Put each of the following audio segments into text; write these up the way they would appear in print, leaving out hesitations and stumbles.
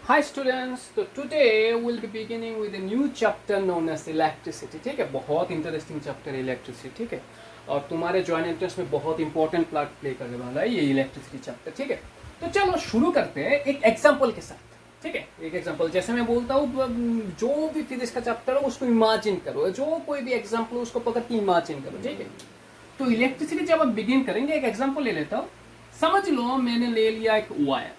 Hi students, तो today we'll be beginning with a new chapter known as electricity. ठीक है, बहुत interesting chapter electricity. ठीक है, और तुम्हारे जॉइंट एंट्रेंस में बहुत इंपॉर्टेंट पार्ट प्ले करने वाला है ये इलेक्ट्रिसिटी चैप्टर. ठीक है, तो चलो शुरू करते हैं एक एग्जांपल के साथ. ठीक है, एक एग्जांपल जैसे मैं बोलता हूँ, जो भी फिजिक्स का चैप्टर हो उसको इमेजिन करो, जो कोई भी एग्जाम्पल उसको पकड़ के इमेजिन करो. ठीक है, तो इलेक्ट्रिसिटी जब हम बिगिन करेंगे, एक एग्जाम्पल ले लेता हूँ. समझ लो मैंने ले लिया एक वायर.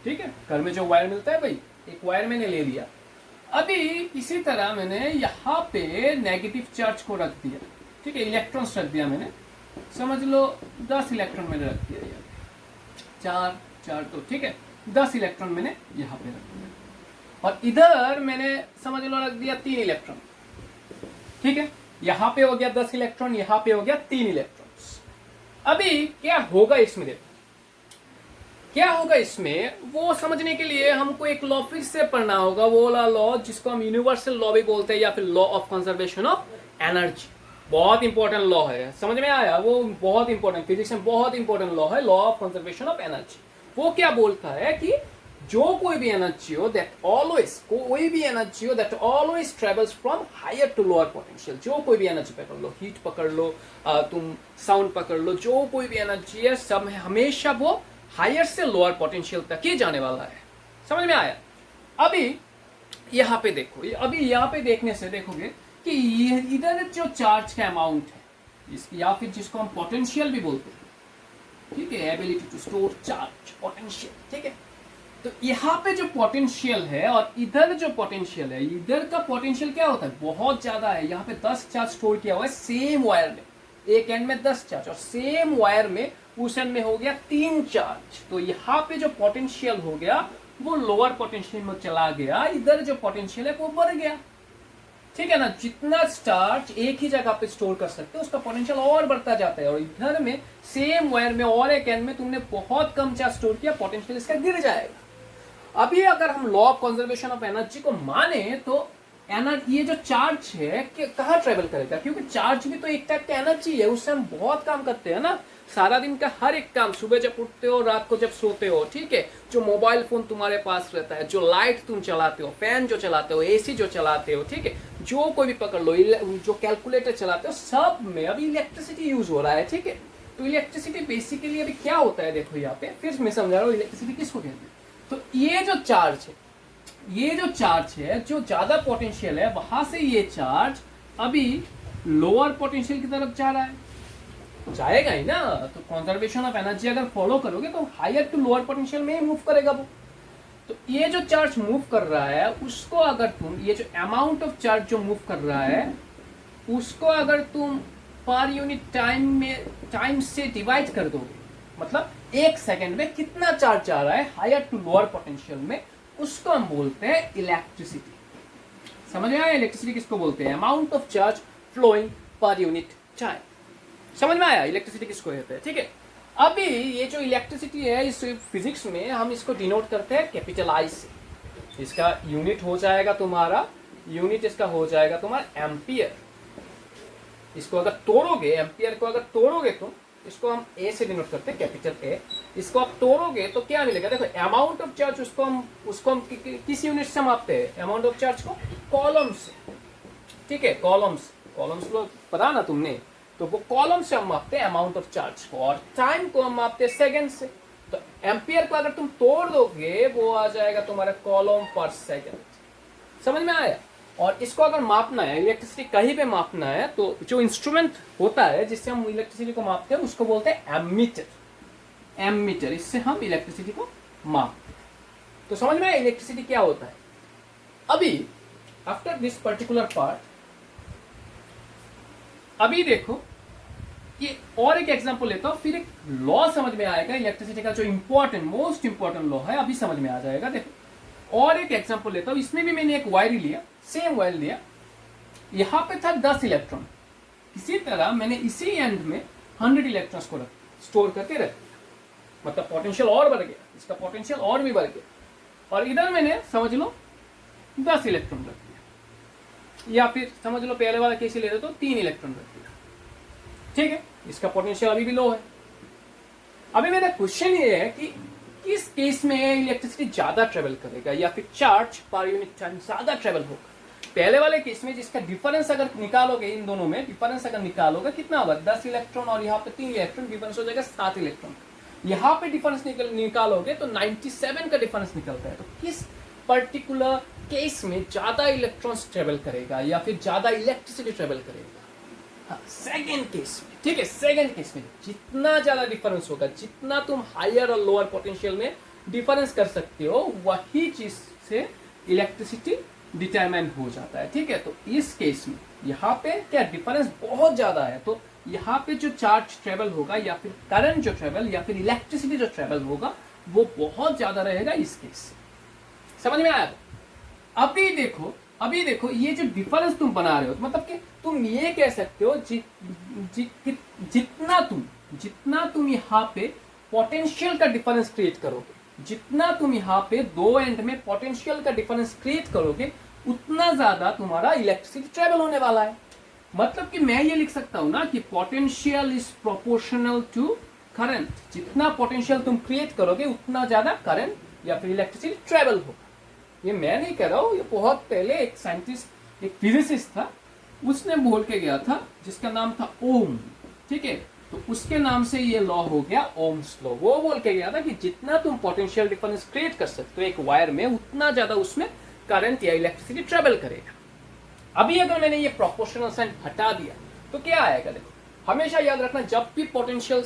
ठीक है, घर में जो वायर मिलता है भाई, एक वायर मैंने ले लिया. अभी इसी तरह मैंने यहाँ पे नेगेटिव चार्ज को रख दिया. ठीक है, इलेक्ट्रॉन्स रख दिया मैंने. समझ लो 10 इलेक्ट्रॉन मैंने रख दिया यहाँ पे. चार चार तो ठीक है, 10 इलेक्ट्रॉन मैंने यहाँ पे रख दिया. और इधर मैंने समझ लो रख दिया 3 इलेक्ट्रॉन. ठीक है, यहाँ पे हो गया 10 इलेक्ट्रॉन, यहाँ पे हो गया 3 इलेक्ट्रॉन्स. अभी क्या होगा इसमें, देखो क्या होगा इसमें, वो समझने के लिए हमको एक लॉ फिर से पढ़ना होगा. वो वाला लॉ जिसको हम यूनिवर्सल लॉ भी बोलते हैं या फिर law of conservation of energy. बहुत इंपॉर्टेंट लॉ है, समझ में आया. वो बहुत इंपॉर्टेंट, फिजिक्स में बहुत इंपॉर्टेंट लॉ है, law of conservation of energy. वो क्या बोलता है कि जो कोई भी एनर्जी हो that always travels from higher to lower potential. जो कोई भी एनर्जी पकड़ लो, हीट पकड़ लो, तुम साउंड पकड़ लो, जो कोई भी एनर्जी है सब हमेशा वो हायर से लोअर पोटेंशियल तक ही जाने वाला है. समझ में आया. अभी यहाँ पे देखो, अभी यहाँ पे देखने से देखोगे कि इधर जो चार्ज का अमाउंट है इसकी, या फिर जिसको हम पोटेंशियल भी बोलते हैं. ठीक है, ability to store charge, potential. ठीक है, तो यहाँ पे जो पोटेंशियल है और इधर जो पोटेंशियल है, इधर का पोटेंशियल क्या होता है, बहुत ज्यादा है. यहाँ पे 10 चार्ज स्टोर किया हुआ है सेम वायर में. एक एंड में 10 चार्ज और सेम वायर में उस एंड में हो गया 3 चार्ज. तो यहाँ पे जो पोटेंशियल हो गया वो लोअर पोटेंशियल में चला गया, इधर जो पोटेंशियल है वो बढ़ गया. ठीक है ना, जितना चार्ज एक ही जगह पे स्टोर कर सकते हो उसका पोटेंशियल और बढ़ता जाता है. और इधर में सेम वायर में और एक एंड में तुमने बहुत कम चार्ज स्टोर किया, पोटेंशियल इसका गिर जाएगा. अभी अगर हम law of conservation of energy को माने तो एनर्जी, ये जो चार्ज है कि कहाँ ट्रेवल करेगा, क्योंकि चार्ज भी तो एक टाइप का एनर्जी है, उससे हम बहुत काम करते हैं ना. सारा दिन का हर एक काम, सुबह जब उठते हो, रात को जब सोते हो. ठीक है, जो मोबाइल फोन तुम्हारे पास रहता है, जो लाइट तुम चलाते हो, फैन जो चलाते हो, एसी जो चलाते हो. ठीक है, जो कोई भी पकड़ लो, जो कैलकुलेटर चलाते हो, सब में अभी इलेक्ट्रिसिटी यूज हो रहा है. ठीक है, तो इलेक्ट्रिसिटी बेसिकली अभी क्या होता है, देखो यहाँ पे फिर मैं समझा रहा हूँ इलेक्ट्रिसिटी किसको कहते हैं. तो ये जो चार्ज है, जो ज्यादा पोटेंशियल है, वहां से ये चार्ज अभी लोअर पोटेंशियल की तरफ जा रहा है. जाएगा ही ना. तो कंजर्वेशन ऑफ एनर्जी अगर फॉलो करोगे तो हायर टू लोअर पोटेंशियल में ही मूव करेगा वो. तो ये जो चार्ज मूव कर रहा है उसको अगर तुम, ये जो अमाउंट ऑफ चार्ज जो मूव कर रहा है उसको अगर तुम पर यूनिट टाइम से डिवाइड कर दोगे, मतलब एक सेकेंड में कितना चार्ज जा रहा है हायर टू लोअर पोटेंशियल में, उसको हम बोलते हैं इलेक्ट्रिसिटी. समझ में आया इलेक्ट्रिसिटी किसको बोलते हैं, amount of charge flowing per unit time. समझ में आया इलेक्ट्रिसिटी किसको कहते हैं. ठीक है, अभी ये जो इलेक्ट्रिसिटी है इस फिजिक्स में हम इसको डिनोट करते हैं कैपिटल आई से. इसका यूनिट हो जाएगा तुम्हारा, यूनिट इसका हो जाएगा तुम्हारा एम्पियर. इसको अगर तोड़ोगे, एम्पियर को अगर तोड़ोगे तो इसको हम ए से डिनोट करते हैं, कैपिटल ए. इसको आप तोड़ोगे तो क्या मिलेगा, देखो अमाउंट ऑफ चार्ज उसको हम किस यूनिट से मापते हैं, अमाउंट ऑफ चार्ज को कॉलम से. ठीक है, कॉलम्स को पता ना तुमने, तो वो कॉलम से हम मापते हैं अमाउंट ऑफ चार्ज को, और टाइम को हम मापते हैं सेकंड से. तो एम्पियर को अगर तुम तोड़ दोगे वो आ जाएगा तुम्हारा कॉलम पर सेकंड. समझ में आया. और इसको अगर मापना है, इलेक्ट्रिसिटी कहीं पे मापना है, तो जो इंस्ट्रूमेंट होता है जिससे हम इलेक्ट्रिसिटी को मापते हैं उसको बोलते हैं एमीटर. इससे हम इलेक्ट्रिसिटी को मापते हैं. तो समझ में आया इलेक्ट्रिसिटी क्या होता है. अभी आफ्टर दिस पर्टिकुलर पार्ट, अभी देखो ये और एक एग्जांपल लेता हूं, फिर एक लॉ समझ में आएगा इलेक्ट्रिसिटी का, जो मोस्ट इंपॉर्टेंट लॉ है, अभी समझ में आ जाएगा. देखो और एक एग्जांपल लेता हूं, इसमें भी मैंने एक वायर लिया, सेम वायर लिया. यहां पे था 10 इलेक्ट्रॉन. इसी तरह मैंने इसी एंड में 100 इलेक्ट्रॉन्स को स्टोर करके रख दिया, मतलब पोटेंशियल और बढ़ गया, इसका पोटेंशियल और भी बढ़ गया. और इधर मैंने समझ लो 10 इलेक्ट्रॉन रख दिया, या फिर समझ लो पहले वाला केस ले रहे तो 3 इलेक्ट्रॉन रख दिया. ठीक है, इसका पोटेंशियल अभी भी लो है. अभी मेरा क्वेश्चन ये है कि किस केस में इलेक्ट्रिसिटी ज्यादा ट्रेवल करेगा या फिर चार्ज पर यूनिट टाइम ज्यादा ट्रेवल होगा। पहले वाले केस में जिसका डिफरेंस अगर निकालोगे, इन दोनों में डिफरेंस अगर निकालोगे कितना होगा, 10 इलेक्ट्रॉन और यहाँ पे 3 इलेक्ट्रॉन, डिफरेंस हो जाएगा 7 इलेक्ट्रॉन। यहाँ पे डिफरेंस निकालोगे तो 97 का डिफरेंस निकलता है। तो किस पर्टिकुलर केस में ज्यादा इलेक्ट्रॉन्स ट्रेवल करेगा या फिर ज्यादा इलेक्ट्रिसिटी ट्रेवल करेगा? हाँ, सेकेंड केस में, ठीक है। सेकेंड केस में जितना ज्यादा डिफरेंस होगा, जितना तुम हायर और लोअर पोटेंशियल में डिफरेंस कर सकते हो, वही चीज से इलेक्ट्रिसिटी डिटरमाइन हो जाता है, ठीक है। तो इस केस में यहाँ पे क्या डिफरेंस बहुत ज्यादा है, तो यहाँ पे जो चार्ज ट्रेवल होगा या फिर करंट जो ट्रेवल या फिर इलेक्ट्रिसिटी जो ट्रेवल होगा वो बहुत ज्यादा रहेगा इस केस से। समझ में आया? अभी देखो ये जो डिफरेंस तुम बना रहे हो, मतलब कि तुम ये कह सकते हो जितना तुम यहाँ पे पोटेंशियल का डिफरेंस क्रिएट करोगे, जितना तुम यहाँ पे दो एंड में पोटेंशियल का डिफरेंस क्रिएट करोगे, उतना ज्यादा तुम्हारा इलेक्ट्रिसिटी ट्रेवल होने वाला है। मतलब कि मैं ये लिख सकता हूं ना कि potential is proportional to current. जितना पोटेंशियल तुम क्रिएट करोगे उतना ज्यादा करंट या फिर इलेक्ट्रिसिटी ट्रेवल होगा। ये मैं नहीं कह रहा हूं, ये बहुत पहले एक साइंटिस्ट, एक फिजिसिस्ट था, उसने बोल के गया था, जिसका नाम था ओम, ठीक है। तो उसके नाम से ये लॉ हो गया ओम्स लॉ। वो बोल के गया था कि जितना तुम पोटेंशियल डिफरेंस क्रिएट कर सकते हो एक वायर में, उतना ज्यादा उसमें करंट या इलेक्ट्रिसिटी ट्रेवल करेगा। अभी अगर मैंने ये प्रोपोर्शनल साइन हटा दिया तो क्या आएगा? देखो, हमेशा याद रखना, जब भी पोटेंशियल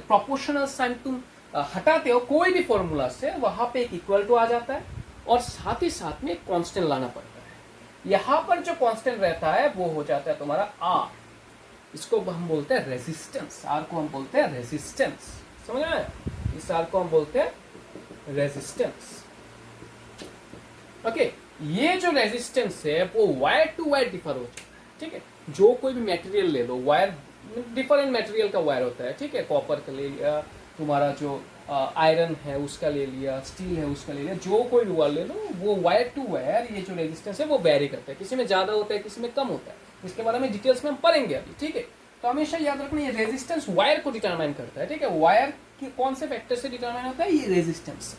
प्रोपोर्शनल साइन तुम हटाते हो कोई भी फॉर्मूला से, वहां पे एक इक्वल टू आ जाता है और साथ ही साथ में कांस्टेंट लाना पड़ता है। यहां पर जो कांस्टेंट रहता है वो हो जाता है तुम्हारा आर। इसको हम बोलते हैं रेजिस्टेंस। आर को हम बोलते हैं रेजिस्टेंस। समझ में? इस आर को हम बोलते हैं रेजिस्टेंस। ओके, ये जो रेजिस्टेंस है वो वायर टू वायर डिफर हो जाता है, ठीक है। जो कोई भी मटेरियल ले लो, वायर डिफरेंट मटेरियल का वायर होता है, ठीक है। कॉपर का ले लिया, तुम्हारा जो आयरन है उसका ले लिया, स्टील है उसका ले लिया, जो कोई भी वायर ले लो, वो वायर टू वायर ये जो रेजिस्टेंस है वो वेरी करता है। किसी में ज्यादा होता है, किसी में कम होता है। इसके बारे में डिटेल्स में हम पढ़ेंगे अभी, ठीक है। तो हमेशा याद रखना, ये रेजिस्टेंस वायर को डिटरमाइन करता है, ठीक है। वायर की कौन से फैक्टर से डिटरमाइन होता है? ये रेजिस्टेंस।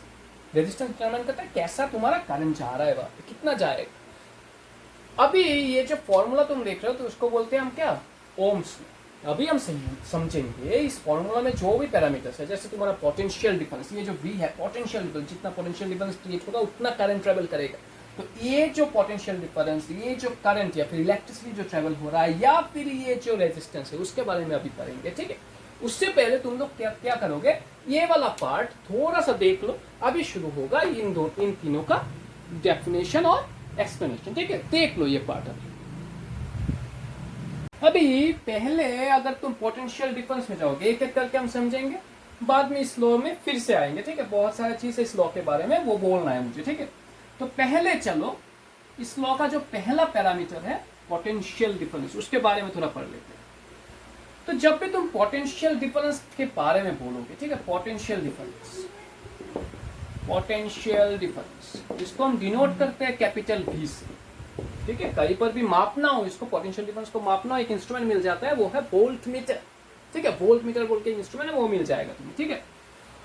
रेजिस्टेंस डिटरमाइन करता है कैसा तुम्हारा करंट जा रहा है, वहां पे कितना जाएगा। अभी ये जो फॉर्मूला तुम देख रहे हो तो उसको बोलते हैं हम क्या? ओम्स। अभी हम समझेंगे इस फॉर्मूला में जो भी पैरामीटर्स है, जैसे तुम्हारा पोटेंशियल डिफरेंस, ये जो V है पोटेंशियल डिफरेंस, जितना पोटेंशियल डिफरेंस क्रिएट होगा उतना करंट ट्रेवल करेगा। तो ये जो पोटेंशियल डिफरेंस, ये जो करंट या फिर इलेक्ट्रिसिटी जो ट्रेवल हो रहा है, या फिर ये जो रेजिस्टेंस है, उसके बारे में अभी पढ़ेंगे, ठीक है। उससे पहले तुम लोग क्या करोगे, ये वाला पार्ट थोड़ा सा देख लो। अभी शुरू होगा इन तीनों का डेफिनेशन और एक्सप्लेनेशन, ठीक है। देख लो ये पार्ट। अभी पहले अगर तुम पोटेंशियल डिफरेंस में जाओगे, एक एक करके हम समझेंगे, बाद में इस लॉ में फिर से आएंगे, ठीक है। बहुत सारी चीजें इस लॉ के बारे में वो बोलना है मुझे, ठीक है। तो पहले चलो इस लॉ का जो पहला पैरामीटर है पोटेंशियल डिफरेंस, उसके बारे में थोड़ा पढ़ लेते हैं। तो जब भी तुम पोटेंशियल डिफरेंस के बारे में बोलोगे, ठीक है, पोटेंशियल डिफरेंस इसको हम डिनोट करते हैं कैपिटल V से, ठीक है। कहीं पर भी मापना हो इसको, पोटेंशियल डिफरेंस को मापना हो, एक इंस्ट्रूमेंट मिल जाता है, वो है वोल्ट मीटर, ठीक है। वोल्ट मीटर बोल के इंस्ट्रूमेंट है, वो मिल जाएगा तुम्हें, ठीक है।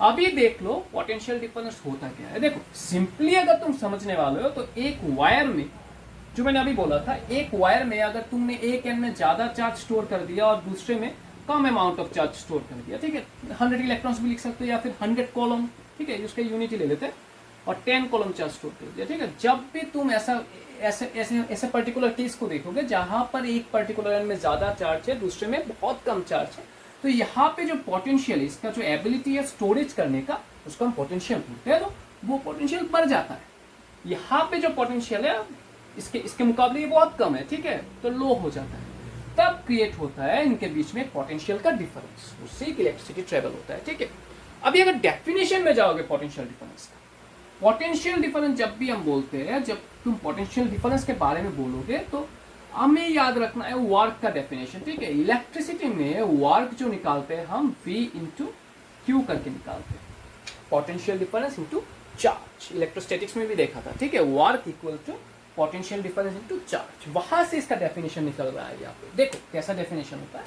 अभी देख लो पोटेंशियल डिफरेंस होता क्या है। देखो, सिंपली अगर तुम समझने वाले हो तो एक वायर में, जो मैंने अभी बोला था, एक वायर में अगर तुमने एक एंड में ज्यादा चार्ज स्टोर कर दिया और दूसरे में कम अमाउंट ऑफ चार्ज स्टोर कर दिया, ठीक है। 100 इलेक्ट्रॉन्स भी लिख सकते हो या फिर 100 कॉलम, ठीक है, उसका यूनिट ले लेते हैं, और 10 कॉलम चार्ज स्टोर कर दिया, ठीक है। जब भी तुम ऐसे पर्टिकुलर केस को देखोगे जहां पर एक पर्टिकुलर एंड में ज्यादा चार्ज है, दूसरे में बहुत कम चार्ज है, तो यहाँ पे जो पोटेंशियल है, इसका जो एबिलिटी है स्टोरेज करने का, उसको हम पोटेंशियल बोलते हैं। तो वो पोटेंशियल बढ़ जाता है। यहाँ पे जो पोटेंशियल है इसके मुकाबले ये बहुत कम है, ठीक है, तो लो हो जाता है। तब क्रिएट होता है इनके बीच में पोटेंशियल का डिफरेंस, उससे इलेक्ट्रिसिटी ट्रेवल होता है, ठीक है। अभी अगर डेफिनेशन में जाओगे पोटेंशियल डिफरेंस का, पोटेंशियल डिफरेंस जब भी हम बोलते हैं, जब तुम पोटेंशियल डिफरेंस के बारे में बोलोगे तो हमें याद रखना है वर्क का डेफिनेशन, ठीक है। इलेक्ट्रिसिटी में वर्क जो निकालते हैं हम V इंटू क्यू करके निकालते हैं, potential difference into charge. Electrostatics में भी देखा था, ठीक है, work equal to potential difference into charge. वहां से इसका डेफिनेशन निकल रहा है यहाँ पे। देखो कैसा डेफिनेशन होता है।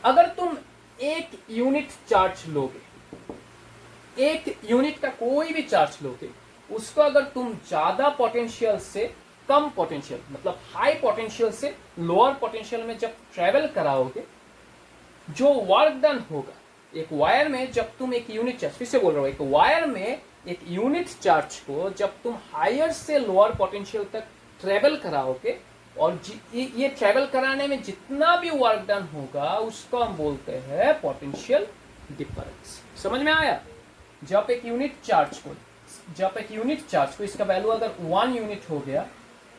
अगर तुम एक यूनिट चार्ज लोगे, एक यूनिट का कोई भी चार्ज लोगे, उसको अगर तुम ज्यादा पोटेंशियल से कम पोटेंशियल, मतलब हाई पोटेंशियल से लोअर पोटेंशियल में जब ट्रेवल कराओगे, जो वर्क डन होगा एक वायर में, जब तुम एक यूनिट चार्ज, फिर से बोल रहा हूं, एक वायर में एक यूनिट चार्ज को जब तुम हायर से लोअर पोटेंशियल तक ट्रेवल कराओगे, और ये ट्रेवल कराने में जितना भी वर्क डन होगा उसको हम बोलते हैं पोटेंशियल डिफरेंस। समझ में आया? जब एक यूनिट चार्ज को इसका वैल्यू अगर 1 यूनिट हो गया,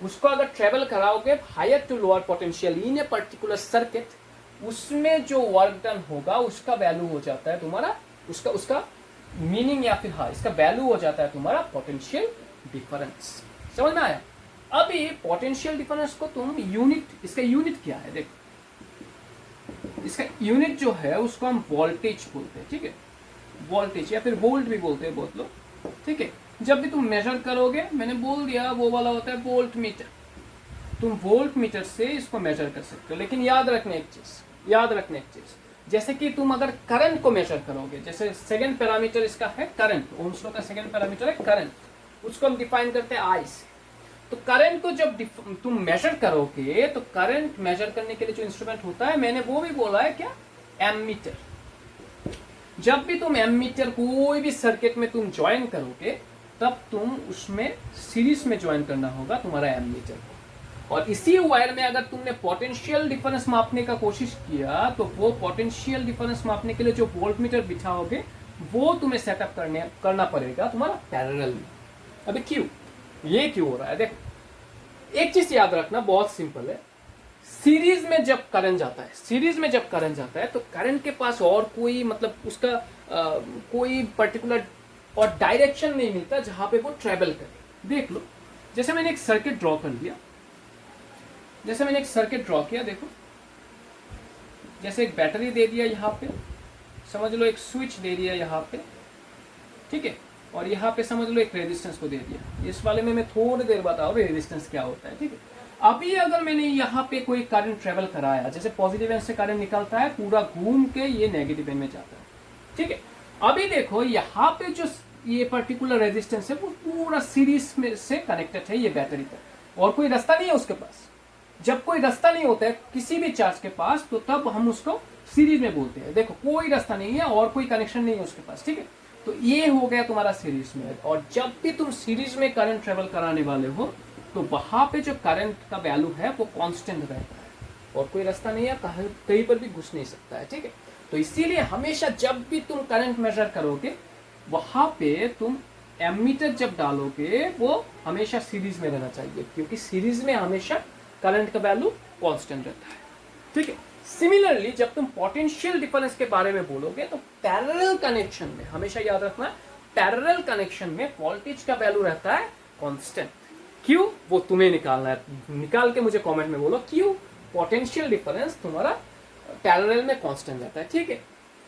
उसको अगर ट्रेवल कराओगे higher to lower potential in a particular circuit, उसमें जो वर्क डन होगा उसका वैल्यू हो जाता है तुम्हारा, उसका मीनिंग या फिर हाँ इसका वैल्यू हो जाता है तुम्हारा पोटेंशियल डिफरेंस। समझ में आया? अभी पोटेंशियल डिफरेंस को तुम यूनिट, इसका यूनिट क्या है देखो, इसका यूनिट जो है उसको हम वोल्टेज बोलते हैं, ठीक है, वोल्टेज या फिर वोल्ट भी बोलते हैं बहुत लोग, ठीक है। जब भी तुम मेजर करोगे, मैंने बोल दिया वो वाला होता है वोल्ट मीटर, तुम वोल्ट मीटर से इसको मेजर कर सकते हो। लेकिन याद रखने एक चीज, जैसे कि तुम अगर करंट को मेजर करोगे, जैसे सेकंड पैरामीटर इसका है करंट, ओम्स लॉ का सेकंड पैरामीटर है करंट, उसको हम डिफाइन करते हैं आई से। तो करंट को जब तुम मेजर करोगे, तो करंट मेजर करने के लिए जो इंस्ट्रूमेंट होता है, मैंने वो भी बोला है क्या, एमीटर। जब भी तुम एमीटर कोई भी सर्किट में तुम ज्वाइन करोगे, तब तुम उसमें सीरीज में ज्वाइन करना होगा तुम्हारा एमीटर को। और इसी वायर में अगर तुमने पोटेंशियल डिफरेंस मापने का कोशिश किया, तो वो पोटेंशियल डिफरेंस मापने के लिए जो वोल्टमीटर बिठाओगे, वो तुम्हें सेटअप करना पड़ेगा तुम्हारा पैरेलल में। अभी क्यों हो रहा है देखो, एक चीज याद रखना, बहुत सिंपल है। सीरीज में जब करंट जाता है, तो करंट के पास और कोई मतलब उसका कोई पर्टिकुलर और डायरेक्शन नहीं मिलता जहां पे वो ट्रेवल करे। देख लो, जैसे मैंने एक सर्किट ड्रॉ कर लिया, देखो, जैसे एक बैटरी दे दिया यहाँ पे, समझ लो एक स्विच दे दिया यहाँ पे, ठीक है, और यहाँ पे समझ लो एक रेजिस्टेंस को दे दिया। इस वाले में मैं थोड़ी देर बताऊँ रेजिस्टेंस क्या होता है, ठीक है। अभी अगर मैंने यहाँ पे कोई करंट ट्रेवल कराया, जैसे पॉजिटिव एंड से करंट निकलता है, पूरा घूम के ये नेगेटिव एंड में जाता है, ठीक है। अभी देखो यहाँ पे जो ये पर्टिकुलर रेजिस्टेंस है, वो पूरा सीरीज में से कनेक्टेड है ये बैटरी पर, और कोई रास्ता नहीं है उसके पास। जब कोई रास्ता नहीं होता है किसी भी चार्ज के पास, तो तब हम उसको सीरीज में बोलते हैं। देखो कोई रास्ता नहीं है और कोई कनेक्शन नहीं है उसके पास, ठीक है। तो ये हो गया तुम्हारा सीरीज में। और जब भी तुम सीरीज में करंट ट्रेवल कराने वाले हो, तो वहां पे जो करंट का वैल्यू है वो कांस्टेंट रहता है, और कोई रास्ता नहीं है, कहीं पर भी घुस नहीं सकता है, ठीक है। तो इसीलिए हमेशा जब भी तुम करंट मेजर करोगे, वहां पे तुम एमीटर जब डालोगे, वो हमेशा सीरीज में रहना चाहिए, क्योंकि सीरीज में हमेशा करंट का वैल्यू कांस्टेंट रहता है, ठीक है। सिमिलरली जब तुम पोटेंशियल डिफरेंस के बारे में बोलोगे, तो पैरेलल कनेक्शन में हमेशा याद रखना, पैरेलल कनेक्शन में वोल्टेज का वैल्यू रहता है कांस्टेंट। क्यों, वो तुम्हें निकालना है, निकाल के मुझे कमेंट में बोलो क्यों पोटेंशियल डिफरेंस तुम्हारा पैरेलल में कांस्टेंट रहता है, ठीक है।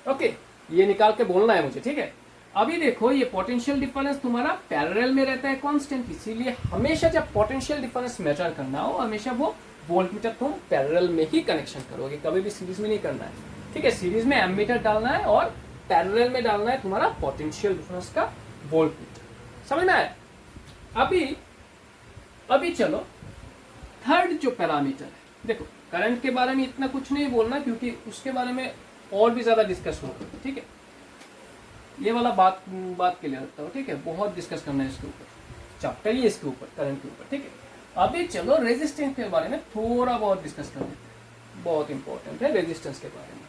ओके, ये निकाल के बोलना है मुझे, ठीक है। अभी देखो, ये पोटेंशियल डिफरेंस तुम्हारा पैरेलल में रहता है कांस्टेंट, इसीलिए हमेशा जब पोटेंशियल डिफरेंस मेजर करना हो, हमेशा वो वोल्टमीटर तुम पैरेलल में ही कनेक्शन करोगे, कभी भी सीरीज में नहीं करना है, ठीक है। सीरीज में एमीटर डालना है और पैरेलल में डालना है तुम्हारा पोटेंशियल डिफरेंस का वोल्टमीटर। समझ में आया? अभी चलो थर्ड जो पैरामीटर है, देखो करंट के बारे में इतना कुछ नहीं बोलना, क्योंकि उसके बारे में और भी ज्यादा डिस्कस होगा, ठीक है। ये वाला बात के लिए रखता हूँ, ठीक है। बहुत डिस्कस करना है इसके ऊपर, चैप्टर ही इसके ऊपर, करंट के ऊपर, ठीक है। अभी चलो रेजिस्टेंस के बारे में थोड़ा बहुत डिस्कस कर लेते हैं, बहुत इंपॉर्टेंट है रेजिस्टेंस के बारे में।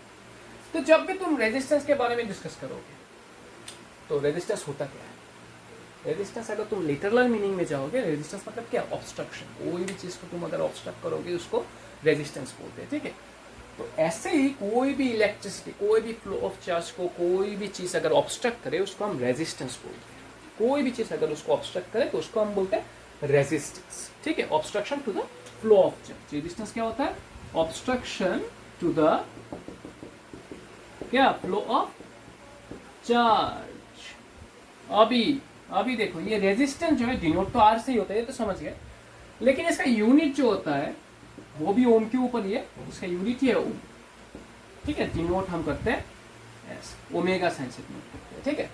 तो जब भी तुम रेजिस्टेंस के बारे में डिस्कस करोगे, तो रेजिस्टेंस होता क्या है? रेजिस्टेंस अगर तुम लिटरल मीनिंग में जाओगे, रेजिस्टेंस मतलब क्या, ऑब्स्ट्रक्शन। कोई भी चीज को तुम अगर ऑब्स्ट्रक्ट करोगे, उसको रेजिस्टेंस बोलते हैं, ठीक है। तो ऐसे ही कोई भी इलेक्ट्रिसिटी, कोई भी फ्लो ऑफ चार्ज को, कोई भी चीज अगर ऑब्स्ट्रक्ट करे, उसको हम रेजिस्टेंस बोलते हैं। कोई भी चीज अगर उसको ऑब्स्ट्रक्ट करे, तो उसको हम बोलते हैं रेजिस्टेंस, ठीक है। Obstruction to the flow of charge. Resistance क्या होता है? ऑब्स्ट्रक्शन टू द क्या, फ्लो ऑफ चार्ज। अभी देखो, ये रेजिस्टेंस जो है डिनोट तो आर से ही होता है, ये तो समझ गए, लेकिन इसका यूनिट जो होता है वो भी ओम के ऊपर ही है, उसका यूनिट ही है ओम, ठीक है। डिनोट हम करते हैं ओमेगा साइन से डिनोट करते हैं, ठीक है।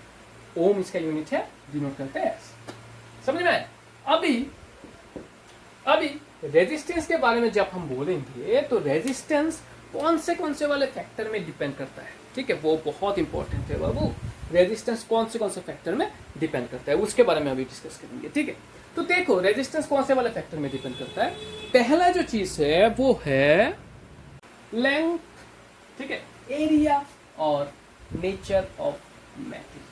ओम इसका यूनिट है, डिनोट करते हैं एस। समझ में आया? अभी रेजिस्टेंस के बारे में जब हम बोलेंगे तो रेजिस्टेंस कौन से वाले फैक्टर में डिपेंड करता है, ठीक है, वो बहुत इंपॉर्टेंट है बाबू। रेजिस्टेंस कौन से फैक्टर में डिपेंड करता है उसके बारे में अभी डिस्कस करेंगे, ठीक है। तो देखो रेजिस्टेंस कौन से वाले फैक्टर में डिपेंड करता है। पहला जो चीज है वो है लेंथ, ठीक है, एरिया और नेचर ऑफ मेटेरियल।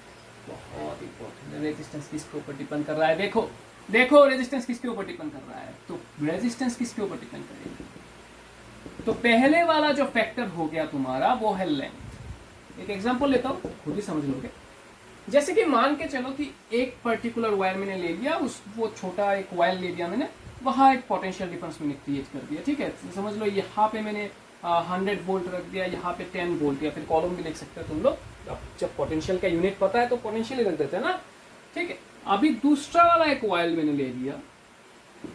बहुत इंपॉर्टेंट है। रेजिस्टेंस किसके ऊपर डिपेंड कर रहा है? देखो रेजिस्टेंस किसके ऊपर डिपेंड कर रहा है? तो रेजिस्टेंस किसके ऊपर डिपेंड करेगा? तो पहले वाला जो फैक्टर हो गया तुम्हारा वो है लेंथ। एक एग्जांपल लेता हूं, खुद ही समझ लोगे। जैसे कि मान के चलो कि एक पर्टिकुलर वायर मैंने ले लिया, वो छोटा एक वायर ले लिया मैंने, वहां एक पोटेंशियल डिफरेंस मैंने क्रिएट कर दिया, ठीक है। समझ लो यहाँ पे मैंने 100 वोल्ट रख दिया, यहाँ पे 10 वोल्ट, या फिर कॉलम भी लिख सकते हो तुम लोग। जब पोटेंशियल का यूनिट पता है तो पोटेंशियल ही रख देते हैं ना, ठीक है। अभी दूसरा वाला एक वायर मैंने ले लिया,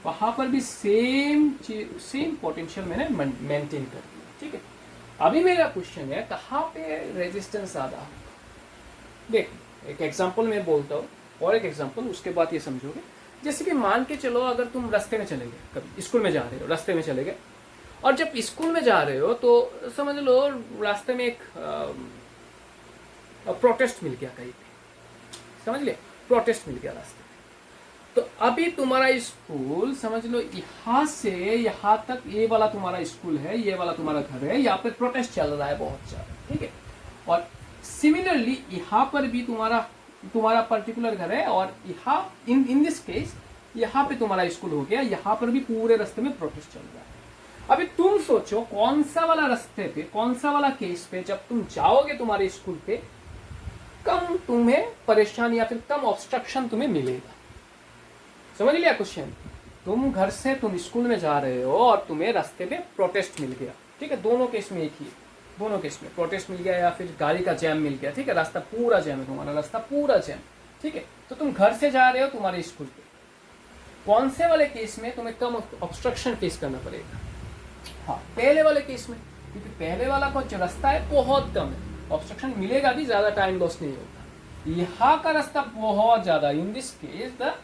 वहां पर भी सेम पोटेंशियल मैंने मेंटेन कर दिया, ठीक है। अभी मेरा क्वेश्चन है कहाँ पे रेजिस्टेंस ज्यादा होगा? देख एक एग्जांपल मैं बोलता हूँ और एक एग्जांपल, उसके बाद ये समझोगे। जैसे कि मान के चलो अगर तुम रास्ते में चले गए, कभी स्कूल में जा रहे हो, रास्ते में चले गए, और जब स्कूल में जा रहे हो तो समझ लो रास्ते में एक प्रोटेस्ट मिल गया कहीं पे, समझ ले, प्रोटेस्ट मिल गया रास्ते में। तो अभी तुम्हारा स्कूल समझ लो यहाँ से यहाँ तक, ये वाला तुम्हारा स्कूल है, ये वाला तुम्हारा घर है, यहाँ पे प्रोटेस्ट चल रहा है बहुत ज्यादा, ठीक है। और सिमिलरली यहाँ पर भी तुम्हारा पर्टिकुलर घर है, और यहाँ इन दिस केस यहाँ पे तुम्हारा स्कूल हो गया, यहाँ पर भी पूरे रास्ते में प्रोटेस्ट चल रहा है। अभी तुम सोचो कौन सा वाला रास्ते पे, कौन सा वाला केस पे जब तुम जाओगे तुम्हारे स्कूल पे कम तुम्हें परेशानी या फिर कम ऑब्स्ट्रक्शन तुम्हें मिलेगा? समझ लिया क्वेश्चन? तुम घर से तुम स्कूल में जा रहे हो और तुम्हें रास्ते में प्रोटेस्ट मिल गया, ठीक है। दोनों केस में एक ही, दोनों केस में प्रोटेस्ट मिल गया या फिर गाड़ी का जैम मिल गया, ठीक है। रास्ता पूरा जैम है, तुम्हारा रास्ता पूरा जैम, ठीक है। तो तुम घर से जा रहे हो तुम्हारे स्कूल पे, कौन से वाले केस में तुम्हें कम ऑब्स्ट्रक्शन फेस करना पड़ेगा? हाँ, पहले वाले केस में, क्योंकि पहले वाला का जो रास्ता है बहुत कम है, ऑब्स्ट्रक्शन मिलेगा भी, ज्यादा टाइम लॉस नहीं होगा। यहाँ का रास्ता बहुत ज्यादा, इन दिस केस द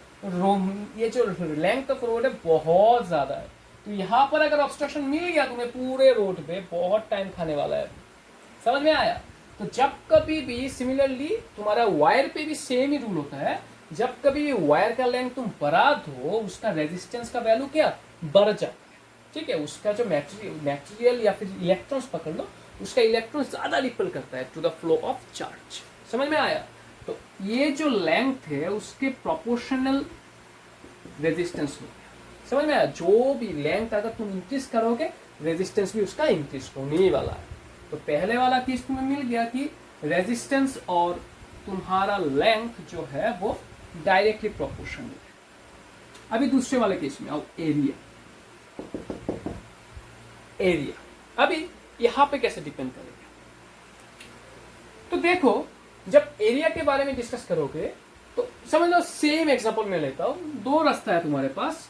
ये जो लेंथ ऑफ रोड है बहुत ज्यादा है, तो यहाँ पर अगर ऑब्स्ट्रक्शन मिल गया तुम्हें पूरे रोड पे, बहुत टाइम खाने वाला है। समझ में आया? तो जब कभी भी सिमिलरली तुम्हारा वायर पे भी सेम ही रूल होता है, जब कभी वायर का लेंथ तुम बढ़ा दो, उसका रेजिस्टेंस का वैल्यू क्या बढ़ जाता है, ठीक है। उसका जो मैटेरियल या फिर इलेक्ट्रॉन्स पकड़ लो, उसका इलेक्ट्रॉन ज्यादा रिपेल करता है to the flow of charge. समझ में आया? तो ये जो लेंथ है उसके प्रोपोर्शनल रेजिस्टेंस हो गया। समझ में आया? जो भी लेंथ अगर तुम इंक्रीज करोगे, रेजिस्टेंस भी उसका इंक्रीज होने ही वाला है। तो पहले वाला केस तुम्हें मिल गया कि रेजिस्टेंस और तुम्हारा लेंथ जो है वो डायरेक्टली प्रोपोर्शनल है। अभी दूसरे वाले केस में आओ, एरिया अभी यहां पे कैसे डिपेंड करेगा? तो देखो जब एरिया के बारे में डिस्कस करोगे तो समझ लो, सेम एग्जांपल मैं लेता हूं, दो रास्ता है तुम्हारे पास।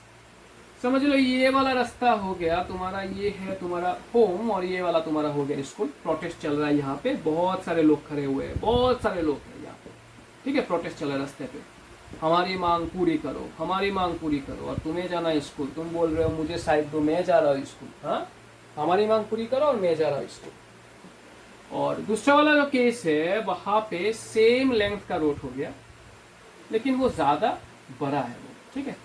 समझ लो ये वाला रास्ता हो गया तुम्हारा, ये है तुम्हारा होम, और ये वाला तुम्हारा हो गया स्कूल। प्रोटेस्ट चल रहा है, यहाँ पे बहुत सारे लोग खड़े हुए हैं, बहुत सारे लोग हैं यहाँ पे, ठीक है। प्रोटेस्ट चल रहा है रास्ते पे, हमारी मांग पूरी करो, हमारी मांग पूरी करो। और तुम्हें जाना है स्कूल, तुम बोल रहे हो मुझे साइड दो, मैं जा रहा हूँ स्कूल। हाँ, हमारी मांग पूरी करो और मैं जा रहा हूँ स्कूल। और दूसरा वाला जो केस है वहां पे सेम लेंथ का रोड हो गया, लेकिन वो ज्यादा बड़ा है वो, ठीक है,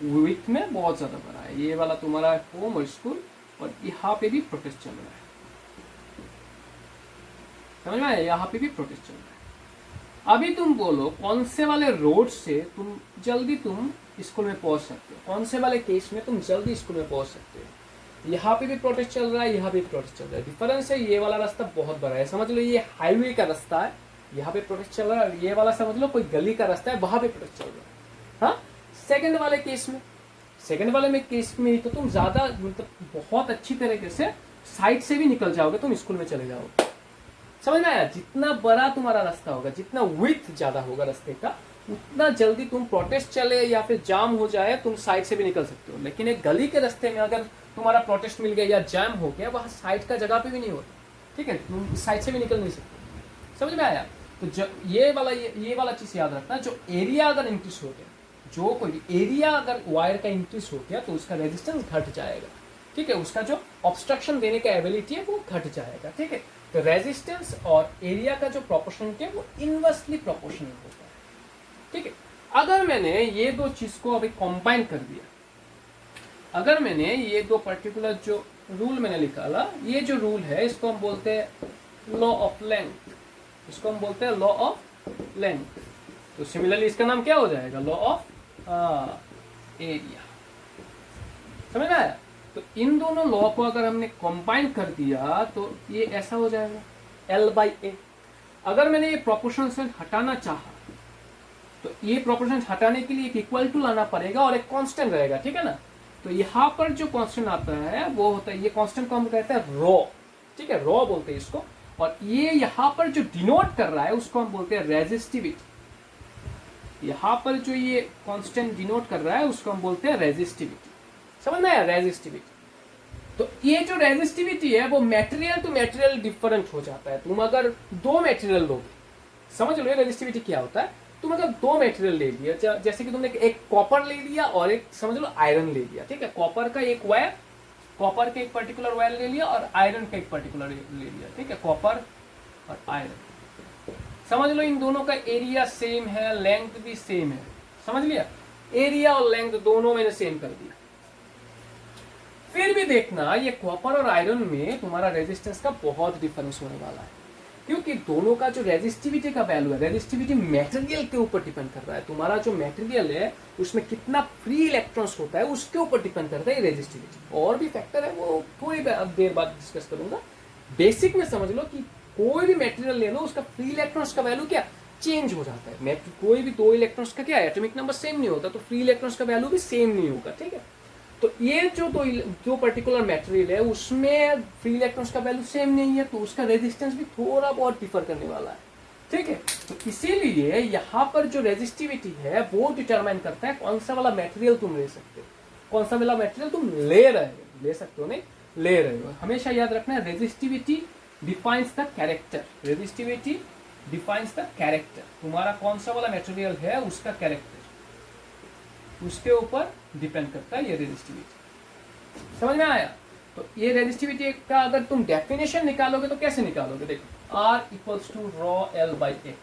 विड्थ में बहुत ज्यादा बड़ा है। ये वाला तुम्हारा होम और स्कूल, और यहाँ पे भी प्रोटेस्ट चल रहा है। समझ में आया? यहाँ पे भी प्रोटेस्ट चल रहा है। अभी तुम बोलो कौन से वाले रोड से तुम जल्दी तुम स्कूल में पहुंच सकते हो, कौन से वाले केस में तुम जल्दी स्कूल में पहुंच सकते हो। यहाँ पे भी प्रोटेस्ट चल रहा है, यहाँ भी प्रोटेस्ट चल रहा है। डिफरेंस है, ये वाला रास्ता बहुत बड़ा है। समझ लो ये हाईवे का रास्ता है, यहाँ पे प्रोटेस्ट चल रहा है। ये वाला समझ लो कोई गली का रास्ता है, वहां पे प्रोटेस्ट चल रहा है। हाँ, सेकंड वाले केस में तो तुम ज्यादा मतलब बहुत अच्छी तरीके से साइड से भी निकल जाओगे, तुम स्कूल में चले जाओगे। समझ में आया? जितना बड़ा तुम्हारा रास्ता होगा, जितना विड्थ ज्यादा होगा रास्ते का, उतना जल्दी तुम प्रोटेस्ट चले या फिर जाम हो जाए, तुम साइड से भी निकल सकते हो। लेकिन एक गली के रास्ते में अगर तुम्हारा प्रोटेस्ट मिल गया या जाम हो गया, वहां साइड का जगह पे भी नहीं होता, ठीक है, तुम साइड से भी निकल नहीं सकते। समझ में आया? तो ये वाला चीज याद रखना, जो एरिया अगर इंक्रीज हो गया, जो कोई एरिया अगर वायर का इंक्रीज हो गया तो उसका रेजिस्टेंस घट जाएगा, ठीक है, उसका जो ऑब्स्ट्रक्शन देने का एबिलिटी है वो घट जाएगा, ठीक है। तो रेजिस्टेंस और एरिया का जो प्रोपोर्शन है वो इनवर्सली प्रोपोर्शनल होता है, ठीक है। अगर मैंने ये दो चीज को अभी कंबाइन कर दिया, अगर मैंने ये दो पर्टिकुलर जो रूल मैंने निकाला, ये जो रूल है इसको हम बोलते हैं लॉ ऑफ लेंथ, इसको हम बोलते हैं लॉ ऑफ लेंथ। तो सिमिलरली इसका नाम क्या हो जाएगा, लॉ ऑफ एरिया। समझ में आया? तो इन दोनों लॉ को अगर हमने कंबाइन कर दिया तो ये ऐसा हो जाएगा L/A। अगर मैंने ये प्रोपोर्शन हटाना चाहा तो ये प्रोपोर्शन हटाने के लिए एक इक्वल टू लाना पड़ेगा और एक कांस्टेंट रहेगा, ठीक है ना। तो यहाँ पर जो कांस्टेंट आता है वो होता है, ये कांस्टेंट को हम कहते हैं रॉ, ठीक है, रॉ बोलते हैं इसको। और ये यहाँ पर जो डिनोट कर रहा है उसको हम बोलते हैं रेजिस्टिविटी। यहाँ पर जो ये कांस्टेंट डिनोट कर रहा है उसको हम बोलते हैं रेजिस्टिविटी। समझ में आया? रेजिस्टिविटी। तो ये जो रेजिस्टिविटी है वो मटेरियल टू मटेरियल डिफरेंट हो जाता है। तुम अगर दो मटेरियल लोगे, समझ लो ये रेजिस्टिविटी क्या होता है, तुम अगर दो मटेरियल ले लिया, जैसे कि तुमने एक कॉपर ले लिया और एक समझ लो आयरन ले लिया, ठीक है। कॉपर का एक वायर, कॉपर के एक पर्टिकुलर वायर ले लिया और आयरन का एक पर्टिकुलर ले लिया, ठीक है, कॉपर और आयरन। समझ लो इन दोनों का एरिया सेम है, लेंथ भी सेम है, समझ लिया। एरिया और लेंथ दोनों मैंने सेम कर दिया। फिर भी देखना ये कॉपर और आयरन में तुम्हारा रेजिस्टेंस का बहुत डिफरेंस होने वाला है, क्योंकि दोनों का जो रेजिस्टिविटी का वैल्यू है, रेजिस्टिविटी मटेरियल के ऊपर डिपेंड कर रहा है। तुम्हारा जो मटेरियल है उसमें कितना फ्री इलेक्ट्रॉन्स होता है उसके ऊपर डिपेंड करता है रेजिस्टिविटी। और भी फैक्टर है, वो थोड़ी देर बाद डिस्कस करूंगा। बेसिक में समझ लो कि कोई भी मटेरियल ले लो, उसका फ्री इलेक्ट्रॉन्स का वैल्यू क्या चेंज हो जाता है। कोई भी दो इलेक्ट्रॉन्स का क्या एटॉमिक नंबर सेम नहीं होता, तो फ्री इलेक्ट्रॉन्स का वैल्यू भी सेम नहीं होगा, ठीक है। तो ये जो पर्टिकुलर मटेरियल है उसमें फ्री इलेक्ट्रॉन्स का वैल्यू सेम नहीं है, तो उसका रेजिस्टेंस भी थोड़ा बहुत डिफर करने वाला है, ठीक है। तो इसीलिए यहाँ पर जो रेजिस्टिविटी है वो डिटरमाइन करता है कौन सा वाला मटेरियल तुम ले सकते हो, कौन सा वाला मटेरियल तुम ले सकते हो, नहीं ले रहे हो। हमेशा याद रखना है resistivity defines the character, resistivity defines the character. तुम्हारा कौन सा वाला मटेरियल है उसका कैरेक्टर, उसके ऊपर डिपेंड करता है ये रेजिस्टिविटी। समझ में आया? तो ये रेजिस्टिविटी का अगर तुम डेफिनेशन निकालोगे तो कैसे निकालोगे, देखो R equals to raw L/A।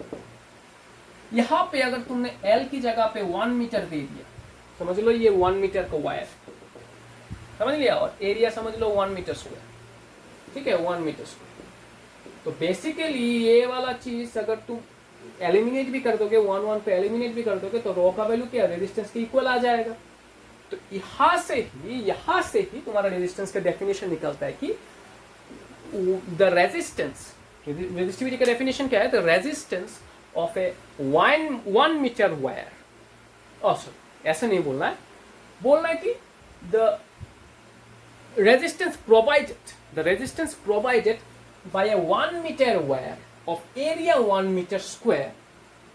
यहां पे अगर तुमने L की जगह पे 1 मीटर दे दिया, समझ लो ये 1 मीटर का वायर, समझ लिया, और एरिया समझ लो 1 मीटर स्क्वायर, ठीक है, 1 मीटर स्क्वायर। तो बेसिकली ये वाला चीज अगर तुम एलिमिनेट भी कर दोगे, 1 पे एलिमिनेट भी कर दोगे तो रॉ का वैल्यू क्या रेजिस्टेंस के इक्वल आ जाएगा। तो यहां से ही तुम्हारा रेजिस्टेंस का डेफिनेशन निकलता है कि द रेजिस्टेंस, रेजिस्टिविटी का डेफिनेशन क्या है, the resistance of a 1 metre wire, sorry ऐसा नहीं बोलना है, बोलना है कि the resistance provided by a 1 metre wire of area 1 meter square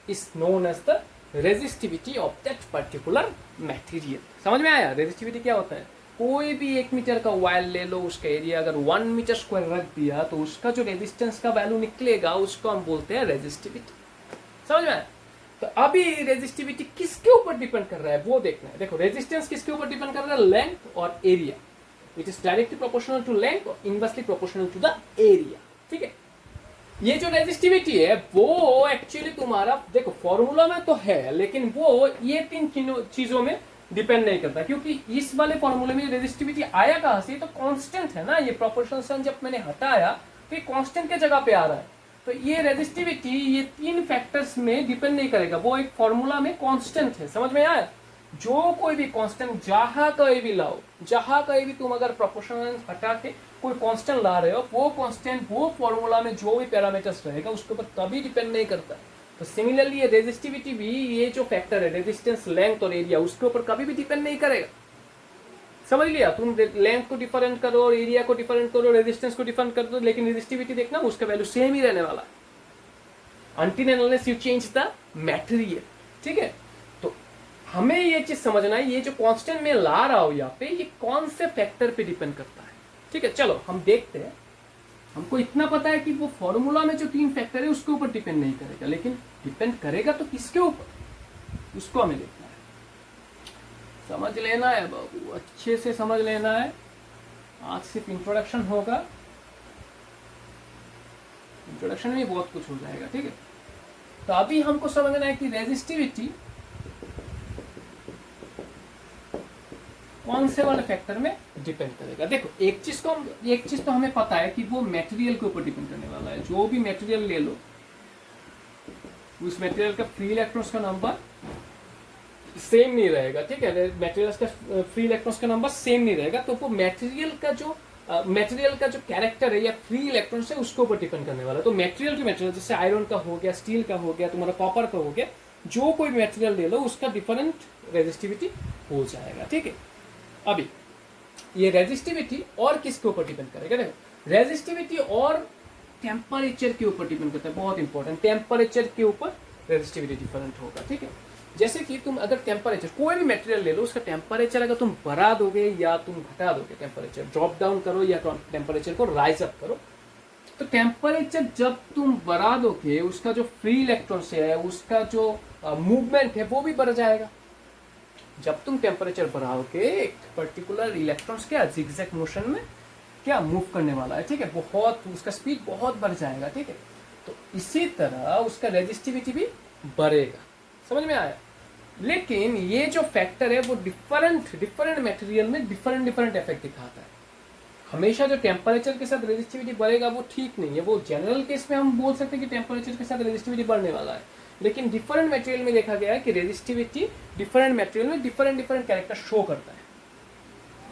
is known as the resistivity of that particular material। समझ में आया? रेजिस्टिविटी क्या होता है, कोई भी 1 मीटर का वायर ले लो, उसका एरिया अगर 1 मीटर स्क्वायर रख दिया तो उसका जो रेजिस्टेंस का वैल्यू निकलेगा उसको हम बोलते हैं रेजिस्टिविटी। समझ में आया? तो अभी रेजिस्टिविटी किसके ऊपर डिपेंड कर रहा है वो देखना है। देखो रेजिस्टेंस किसके ऊपर डिपेंड कर रहा है, लेंथ और area. It is directly proportional to length और inversely proportional to the area, ठीक है। ये जो रेजिस्टिविटी है वो एक्चुअली तुम्हारा देखो फॉर्मूला में तो है, लेकिन वो ये 3 चीजों में डिपेंड नहीं करता, क्योंकि इस वाले फॉर्मूले में रेजिस्टिविटी आया कहां से, तो कांस्टेंट है ना। ये प्रोपोर्शनल जब मैंने हटाया तो ये कांस्टेंट के जगह पे आ रहा है। तो ये रेजिस्टिविटी ये 3 फैक्टर्स में डिपेंड नहीं करेगा, वो एक फॉर्मूला में कांस्टेंट है। समझ में आया? जो कोई भी कांस्टेंट जहां कहीं भी लाओ, जहां कहीं भी तुम अगर प्रोपोर्शनल हटा के कोई कांस्टेंट ला रहे हो, वो कांस्टेंट वो फॉर्मूला में जो भी पैरामीटर्स रहेगा उसके ऊपर कभी डिपेंड नहीं करता। तो सिमिलरली ये रेजिस्टिविटी भी, ये जो फैक्टर है रेजिस्टेंस, लेंथ और एरिया, उसके ऊपर कभी भी डिपेंड नहीं करेगा। समझ लिया? तुम लेंथ को डिफरेंट करो और एरिया को डिफरेंट करो, रेजिस्टेंस को डिफरेंट कर दो, लेकिन रेजिस्टिविटी देखना उसका वैल्यू सेम ही रहने वाला है until and unless you change the material, ठीक है। तो हमें ये चीज समझना है, ये जो कांस्टेंट मैं ला रहा हूं यहाँ पे, ये कौन से फैक्टर पे डिपेंड करता है, ठीक है। चलो हम देखते हैं हमको इतना पता है कि वो फॉर्मूला में जो 3 फैक्टर है उसके ऊपर डिपेंड नहीं करेगा, लेकिन डिपेंड करेगा तो किसके ऊपर, उसको हमें देखना है, समझ लेना है बाबू, अच्छे से समझ लेना है। आज सिर्फ इंट्रोडक्शन होगा, इंट्रोडक्शन में बहुत कुछ हो जाएगा, ठीक है। तो अभी हमको समझना है कि रेजिस्टिविटी कौन से वाले फैक्टर में डिपेंड करेगा। देखो एक चीज तो हमें पता है कि वो मटेरियल के ऊपर डिपेंड करने वाला है। जो भी मटेरियल ले लो, उस मटेरियल का फ्री इलेक्ट्रॉन्स का नंबर सेम नहीं रहेगा, ठीक है। मटेरियल्स का फ्री इलेक्ट्रॉन्स का नंबर सेम नहीं रहेगा, तो वो मटेरियल का जो कैरेक्टर है या फ्री इलेक्ट्रॉन्स है उसके ऊपर डिपेंड करने वाला है। तो मटेरियल टू मटेरियल, जैसे आयरन का हो गया, स्टील का हो गया, तुम्हारा कॉपर का हो गया, जो कोई मटेरियल ले लो उसका डिफरेंट रेजिस्टिविटी हो जाएगा, ठीक है। अभी ये रेजिस्टिविटी और किसके ऊपर डिपेंड करेगा, देखो रेजिस्टिविटी और टेम्परेचर के ऊपर डिपेंड करता है, बहुत इंपॉर्टेंट। टेम्परेचर के ऊपर रेजिस्टिविटी डिफरेंट होगा, ठीक है। जैसे कि तुम अगर टेम्परेचर कोई भी मटेरियल ले लो, उसका टेम्परेचर अगर तुम बढ़ा दोगे या तुम घटा दोगे, टेम्परेचर ड्रॉप डाउन करो या टेम्परेचर को राइज अप करो, तो टेम्परेचर जब तुम बढ़ा दोगे उसका जो फ्री इलेक्ट्रॉन्स है, उसका जो मूवमेंट है वो भी बढ़ जाएगा। जब तुम टेम्परेचर बढ़ाओगे एक पर्टिकुलर इलेक्ट्रॉन्स क्या जिगजैग मोशन में क्या मूव करने वाला है, ठीक है, बहुत उसका स्पीड बहुत बढ़ जाएगा, ठीक है। तो इसी तरह उसका रेजिस्टिविटी भी बढ़ेगा, समझ में आया। लेकिन ये जो फैक्टर है वो डिफरेंट मटेरियल में डिफरेंट इफेक्ट दिखाता है। हमेशा जो टेम्परेचर के साथ रेजिस्टिविटी बढ़ेगा वो ठीक नहीं है। वो जनरल केस में हम बोल सकते हैं कि टेम्परेचर के साथ रेजिस्टिविटी बढ़ने वाला है, लेकिन डिफरेंट मटेरियल में देखा गया है कि रेजिस्टिविटी डिफरेंट मटेरियल में डिफरेंट कैरेक्टर शो करता है,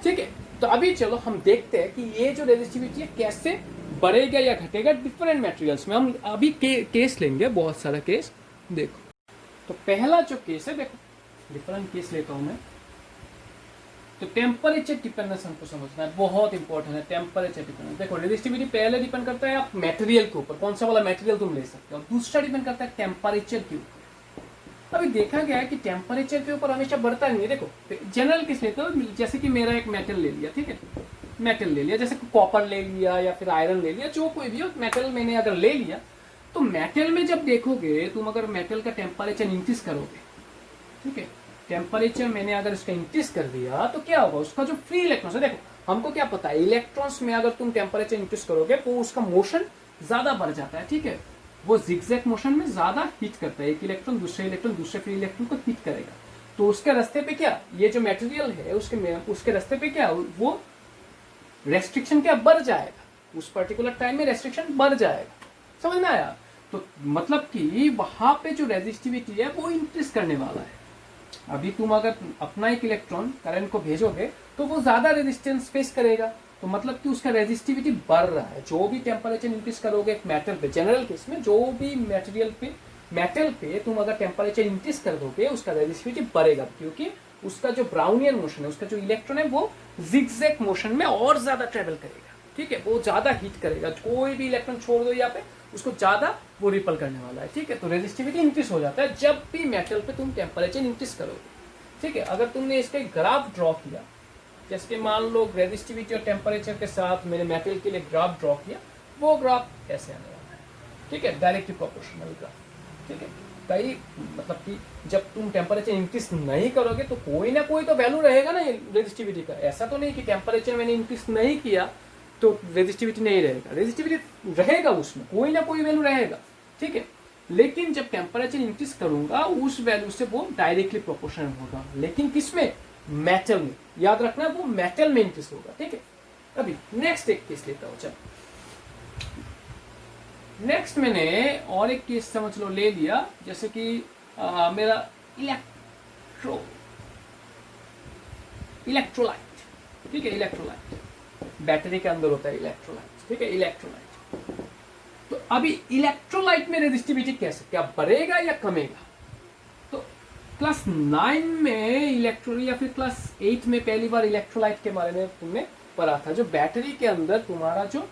ठीक है। तो अभी चलो हम देखते हैं कि ये जो रेजिस्टिविटी है कैसे बढ़ेगा या घटेगा डिफरेंट मटेरियल्स में। हम अभी केस लेंगे, बहुत सारा केस। देखो तो पहला जो केस है, देखो डिफरेंट केस लेता हूं मैं। तो टेम्परेचर डिपेंडेंस हमको समझना है, बहुत इंपॉर्टेंट है टेम्परेचर डिपेंडेंस। देखो रेजिस्टिविटी पहले डिपेंड करता है आप मटेरियल के ऊपर, कौन सा वाला मटेरियल तुम ले सकते हो, दूसरा डिपेंड करता है टेम्परेचर के ऊपर। अभी देखा गया है कि टेम्परेचर के ऊपर हमेशा बढ़ता नहीं है। देखो जनरल केस लेते हो, जैसे कि मेरा एक मेटल ले लिया, ठीक है, मेटल ले लिया, जैसे कॉपर ले लिया या फिर आयरन ले लिया, जो कोई भी हो मेटल मैंने अगर ले लिया, तो मेटल में जब देखोगे तुम, अगर मेटल का टेम्परेचर इंक्रीज करोगे, ठीक है, टेम्परेचर मैंने अगर इसका इंक्रीज कर दिया तो क्या होगा, उसका जो फ्री इलेक्ट्रॉन्स है, देखो हमको क्या पता है इलेक्ट्रॉन्स में अगर तुम टेम्परेचर इंक्रीज करोगे तो उसका मोशन ज्यादा बढ़ जाता है, ठीक है। वो जिगजैग मोशन में ज्यादा हिट करता है, एक इलेक्ट्रॉन दूसरे फ्री इलेक्ट्रॉन को हिट करेगा। तो उसके रास्ते पे क्या, ये जो मटेरियल है उसके रास्ते पे क्या, वो रेस्ट्रिक्शन क्या बढ़ जाएगा, उस पर्टिकुलर टाइम में रेस्ट्रिक्शन बढ़ जाएगा, समझ में आया। तो मतलब कि वहां पे जो रेजिस्टिविटी है वो इंक्रीज करने वाला है। अभी तुम अगर अपना एक इलेक्ट्रॉन करंट को भेजोगे तो वो ज्यादा रेजिस्टेंस फेस करेगा, तो मतलब कि उसका रेजिस्टिविटी बढ़ रहा है। जो भी टेम्परेचर इंक्रीज करोगे एक मेटल पे, जनरल केस में जो भी मेटेरियल पे, मेटल पे तुम अगर टेम्परेचर इंक्रीज कर दोगे उसका रेजिस्टिविटी बढ़ेगा, क्योंकि उसका जो ब्राउनियन मोशन है, उसका जो इलेक्ट्रॉन है वो जिगजैग मोशन में और ज्यादा ट्रेवल करेगा, ठीक है, वो ज्यादा हीट करेगा। कोई भी इलेक्ट्रॉन छोड़ दो यहाँ पे, उसको ज्यादा वो रिपल करने वाला है, ठीक है। तो रेजिस्टिविटी इंक्रीज हो जाता है जब भी मेटल पे तुम टेम्परेचर इंक्रीज करोगे, ठीक है। अगर तुमने इसका ग्राफ ड्रॉ किया, जैसे कि मान लो रेजिस्टिविटी और टेम्परेचर के साथ मैंने मेटल के लिए ग्राफ ड्रॉ किया, वो ग्राफ ऐसे आने वाला है, ठीक है, डायरेक्टली प्रोपोर्शनल ग्राफ, ठीक है। कई मतलब कि जब तुम टेम्परेचर इंक्रीज नहीं करोगे तो कोई ना कोई तो वैल्यू रहेगा ना रेजिस्टिविटी का। ऐसा तो नहीं कि टेम्परेचर मैंने इंक्रीज नहीं किया तो रेजिस्टिविटी नहीं रहेगा, रेजिस्टिविटी रहेगा, उसमें कोई ना कोई वैल्यू रहेगा, ठीक है। लेकिन जब टेम्परेचर इंक्रीज करूंगा उस वैल्यू से वो डायरेक्टली प्रोपोर्शनल होगा, लेकिन किसमें, मेटल में, याद रखना वो मेटल में इंक्रीज होगा, ठीक है। अभी नेक्स्ट एक केस लेता हूं, चलो नेक्स्ट मैंने और एक केस समझ लो ले लिया, जैसे कि मेरा इलेक्ट्रोलाइट, ठीक है, इलेक्ट्रोलाइट बैटरी के अंदर होता है इलेक्ट्रोलाइट, ठीक है, इलेक्ट्रोलाइट। तो अभी इलेक्ट्रोलाइट में रेजिस्टिविटी कैसे, क्या बढ़ेगा या कमेगा। तो क्लास 9 में इलेक्ट्रो या फिर क्लास 8 में पहली बार इलेक्ट्रोलाइट के बारे में तुमने पढ़ा था, जो बैटरी के अंदर तुम्हारा जो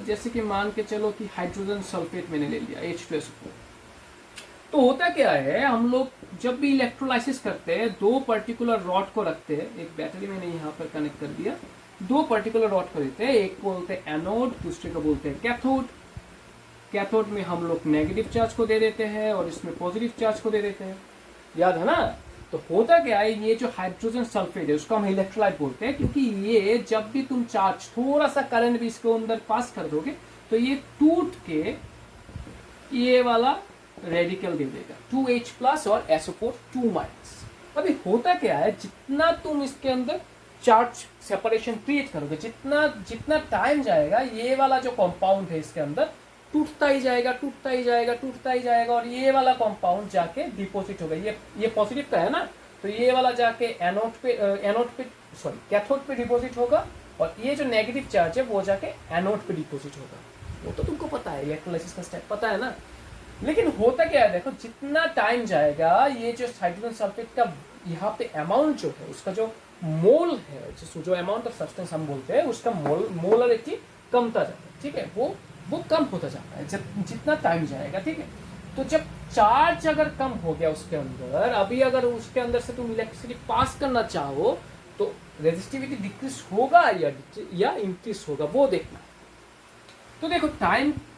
जैसे कि मान के चलो कि हाइड्रोजन सल्फेट मैंने ले लिया H2SO4। तो होता क्या है, हम लोग जब भी इलेक्ट्रोलाइसिस करते हैं दो पर्टिकुलर रॉड को रखते हैं, एक बैटरी मैंने यहाँ पर कनेक्ट कर दिया, दो पर्टिकुलर रॉड को देते हैं, एक को बोलते हैं एनोड, दूसरे को बोलते हैं कैथोड। कैथोड में हम लोग नेगेटिव चार्ज को दे देते हैं और इसमें पॉजिटिव चार्ज को दे देते हैं, याद है ना। तो होता क्या है, ये जो हाइड्रोजन सल्फेट है उसको हम इलेक्ट्रोलाइट बोलते हैं, क्योंकि ये जब भी तुम चार्ज थोड़ा सा करंट भी इसके अंदर पास कर दोगे तो ये टूट के ये वाला रेडिकल दे देगा 2H प्लस और SO4 2 माइनस। अभी होता क्या है, जितना तुम इसके अंदर चार्ज सेपरेशन क्रिएट करोगे, जितना जितना टाइम जाएगा ये वाला जो कंपाउंड है इसके अंदर टूटता ही जाएगा, टूटता ही जाएगा, टूटता ही जाएगा, और ये वाला कंपाउंड जाके डिपोजिट होगा। ये पॉजिटिव का है ना, तो ये वाला जाके एनोड पे सॉरी कैथोड पे डिपोजिट होगा, और ये जो नेगेटिव चार्ज है वो जाके एनोड पे डिपोजिट होगा। वो तो तुमको पता है, इलेक्ट्रोलाइसिस का स्टेप पता है ना। लेकिन होता क्या है, देखो जितना टाइम जाएगा ये जो हाइड्रोजन सल्फेट का यहाँ पे अमाउंट जो है, उसका जो मोल है, जो अमाउंट ऑफ सब्सटेंस हम बोलते हैं, उसका मोलरिटी कमता जाता है, ठीक है, वो कम होता जाता है जितना टाइम जाएगा, ठीक है। तो जब चार्ज अगर कम हो गया उसके अंदर, अभी अगर उसके अंदर से तुम इलेक्ट्रिसिटी पास करना चाहो तो रेजिस्टिविटी डिक्रीज होगा या इंक्रीज होगा, वो देखना। तो देखो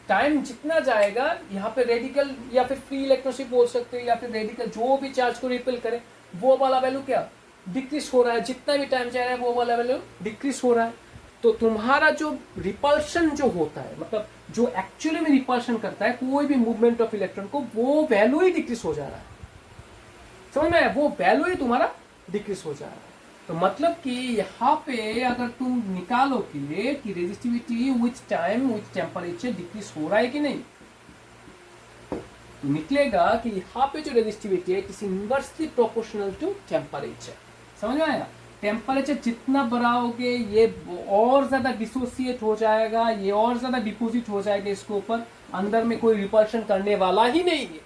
टाइम जितना जाएगा, यहाँ पे रेडिकल या फिर फ्री इलेक्ट्रोसिटी बोल सकते हो, या फिर रेडिकल जो भी चार्ज को रिपेल करे वो वाला वैल्यू क्या डिक्रीज हो रहा है, जितना भी टाइम जा रहा है वो वाला वैल्यू डिक्रीज हो रहा है। तो तुम्हारा जो रिपल्शन जो होता है, मतलब जो एक्चुअली में रिपल्शन करता है कोई भी मूवमेंट ऑफ इलेक्ट्रॉन को, वो वैल्यू ही डिक्रीज हो जा रहा है, समझ में आया, वो वैल्यू ही तुम्हारा डिक्रीज हो जा रहा है। तो मतलब कि यहाँ पे अगर तुम निकालोगे कि resistivity with time with temperature decrease हो रहा है कि नहीं, तो निकलेगा कि यहाँ पे जो रेजिस्टिविटी है it is inversely proportional to temperature. समझ में आया, टेम्परेचर जितना बढ़ाओगे ये और ज्यादा डिसोसिएट हो जाएगा, ये और ज्यादा डिपोजिट हो जाएगा इसके ऊपर, अंदर में कोई रिपल्शन करने वाला ही नहीं है।